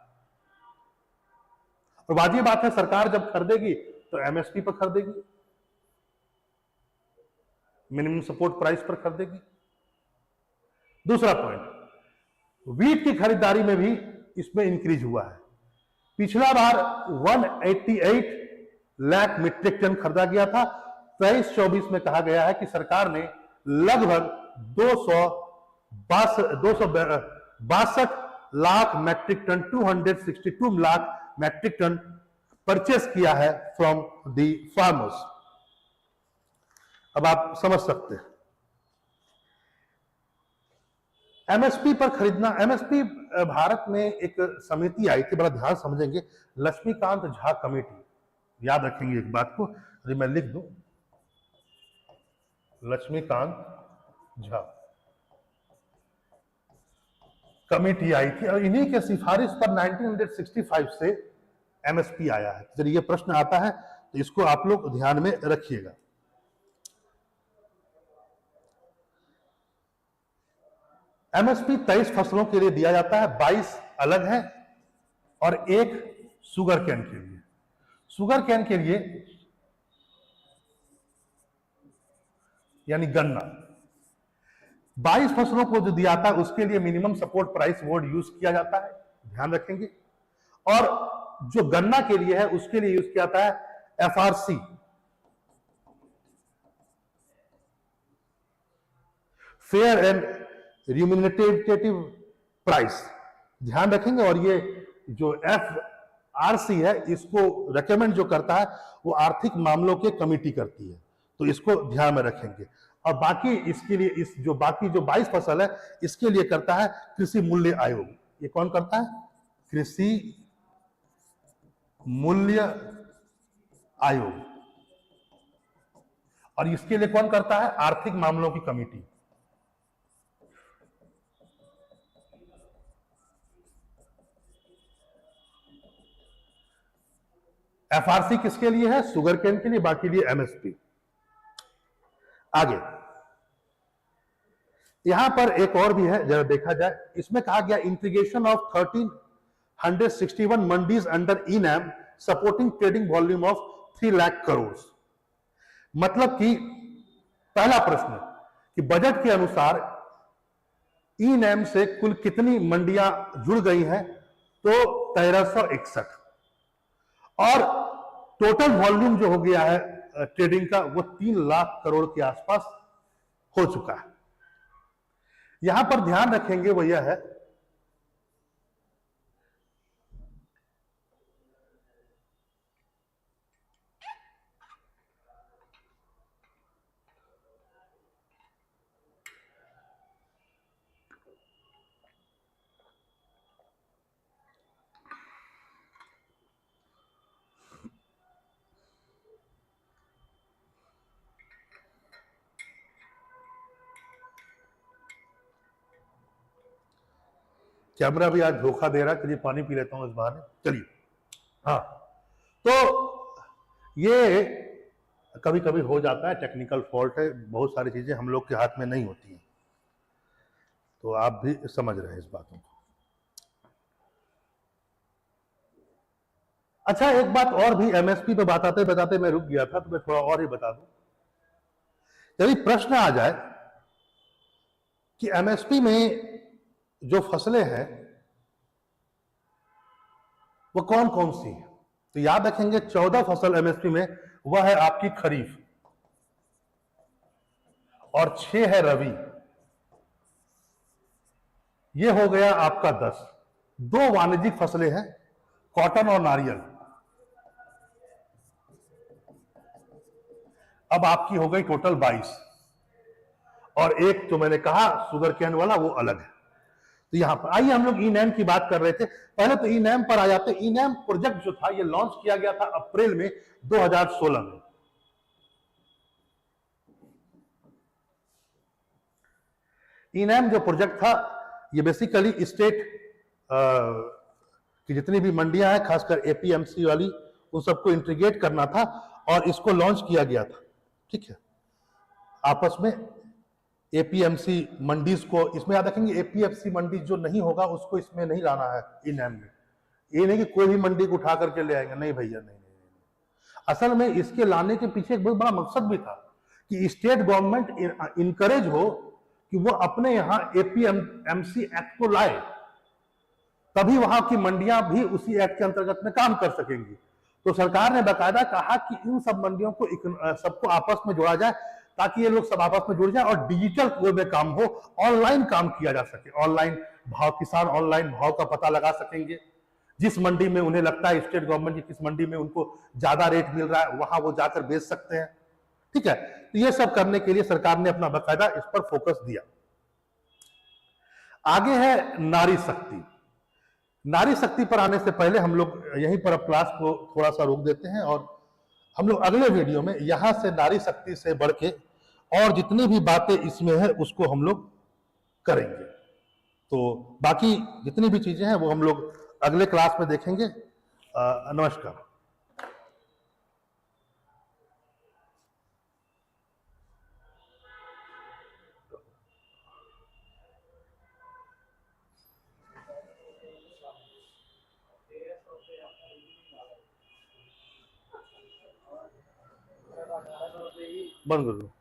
और वाजिब बात है, सरकार जब खरीदेगी तो एमएसपी पर खरीदेगी, मिनिमम सपोर्ट प्राइस पर खरीदेगी। दूसरा पॉइंट, व्हीट की खरीदारी में भी इसमें इंक्रीज हुआ है। पिछला बार 188 लाख मीट्रिक टन खरीदा गया था। 23-24 में कहा गया है कि सरकार ने लगभग 262 lakh metric tonne, 262 lakh metric tonne purchase किया है फ्रॉम दी फार्मर्स। अब आप समझ सकते हैं एमएसपी पर खरीदना। एमएसपी भारत में एक समिति आई थी, बड़ा ध्यान समझेंगे, लक्ष्मीकांत झा कमेटी। याद रखेंगे एक बात को, अरे मैं लिख दूं, लक्ष्मीकांत झा कमेटी आई थी और इन्हीं के सिफारिश पर 1965 से एमएसपी आया है। जब ये प्रश्न आता है तो इसको आप लोग ध्यान में रखिएगा। एमएसपी 23 फसलों के लिए दिया जाता है, 22 अलग है और एक शुगर केन के लिए। शुगर केन के लिए यानी गन्ना, 22 फसलों को जो दिया था उसके लिए minimum support price word use किया जाता है, ध्यान रखेंगे। और जो गन्ना के लिए है उसके लिए यूज किया जाता है FRC, fair and remunerative price, ध्यान रखेंगे। और ये जो एफआरसी है इसको रेकमेंड जो करता है वो आर्थिक मामलों के कमेटी करती है, तो इसको ध्यान में रखेंगे। और बाकी इसके लिए बाकी जो 22 फसल है इसके लिए करता है कृषि मूल्य आयोग। ये कौन करता है? कृषि मूल्य आयोग। और इसके लिए कौन करता है? आर्थिक मामलों की कमेटी। एफआरसी किसके लिए है? शुगर केन के लिए, बाकी लिए एमएसपी। आगे यहां पर एक और भी है, जरा देखा जाए। इसमें कहा गया integration of 1361 mandis under eNAM supporting trading volume of 3 lakh crore. मतलब कि पहला प्रश्न कि बजट के अनुसार ई नैम से कुल कितनी मंडियां जुड़ गई हैं? तो 1361। और टोटल वॉल्यूम जो हो गया है ट्रेडिंग का, वो 3 लाख करोड़ के आसपास हो चुका है। यहां पर ध्यान रखेंगे वो यह है कैमरा भी आज धोखा दे रहा है। चलिए पानी पी लेता हूं इस बहाने। चलिए, हाँ, तो ये कभी कभी हो जाता है, टेक्निकल फॉल्ट है, बहुत सारी चीजें हम लोग के हाथ में नहीं होती हैं, तो आप भी समझ रहे हैं इस बातों को। अच्छा, एक बात और भी, एमएसपी पे बताते बताते मैं रुक गया था, तो मैं थोड़ा और ही बता दूं। यदि प्रश्न आ जाए कि एमएसपी में जो फसलें हैं वो कौन कौन सी है, तो याद रखेंगे 14 फसल एमएसपी में, वह है आपकी खरीफ, और 6 है रबी। ये हो गया आपका 10। 2 वाणिज्यिक फसलें हैं, कॉटन और नारियल। अब आपकी हो गई टोटल 22, और एक जो मैंने कहा शुगर केन वाला, वो अलग है। तो यहां पर आइए हम लोग ई नैम की बात कर रहे थे, पहले तो ई नैम पर आ जाते। ई नैम प्रोजेक्ट जो था, ये लॉन्च किया गया था अप्रैल में 2016 में। ई नैम जो प्रोजेक्ट था, ये बेसिकली स्टेट की जितनी भी मंडियां हैं, खासकर एपीएमसी वाली, उन सबको इंटीग्रेट करना था, और इसको लॉन्च किया गया था। ठीक है, आपस में एपीएमसी मंडीज को इसमें, याद रखेंगे एपीएमसी मंडी जो नहीं होगा उसको इसमें नहीं लाना है ई नैम में। ये नहीं कि कोई भी मंडी को उठा करके ले आएंगे, नहीं भैया, नहीं। असल में इसके लाने के पीछे एक बहुत बड़ा मकसद भी था कि स्टेट गवर्नमेंट इनकरेज हो कि वो अपने यहां एपीएमसी एक्ट को लाए, तभी वहां की मंडियां भी उसी एक्ट के अंतर्गत में काम कर सकेंगी। तो सरकार ने बाकायदा कहा कि इन सब मंडियों को सबको आपस में जोड़ा जाए, ताकि ये लोग सब आपस में जुड़ जाए और डिजिटल वे में काम हो, ऑनलाइन काम किया जा सके। ऑनलाइन भाव, किसान ऑनलाइन भाव का पता लगा सकेंगे। जिस मंडी में उन्हें लगता है स्टेट गवर्नमेंट की किस मंडी में उनको ज्यादा रेट मिल रहा है, वहां वो जाकर बेच सकते हैं। ठीक है, तो ये सब करने के लिए सरकार ने अपना बाकायदा इस पर फोकस दिया। आगे है नारी शक्ति। नारी शक्ति पर आने से पहले हम लोग यहीं पर अब क्लास को थोड़ा सा रोक देते हैं, और हम लोग अगले वीडियो में यहां से नारी शक्ति से बढ़ के और जितनी भी बातें इसमें है उसको हम लोग करेंगे। तो बाकी जितनी भी चीजें हैं वो हम लोग अगले क्लास में देखेंगे। नमस्कार। बंद कर दो।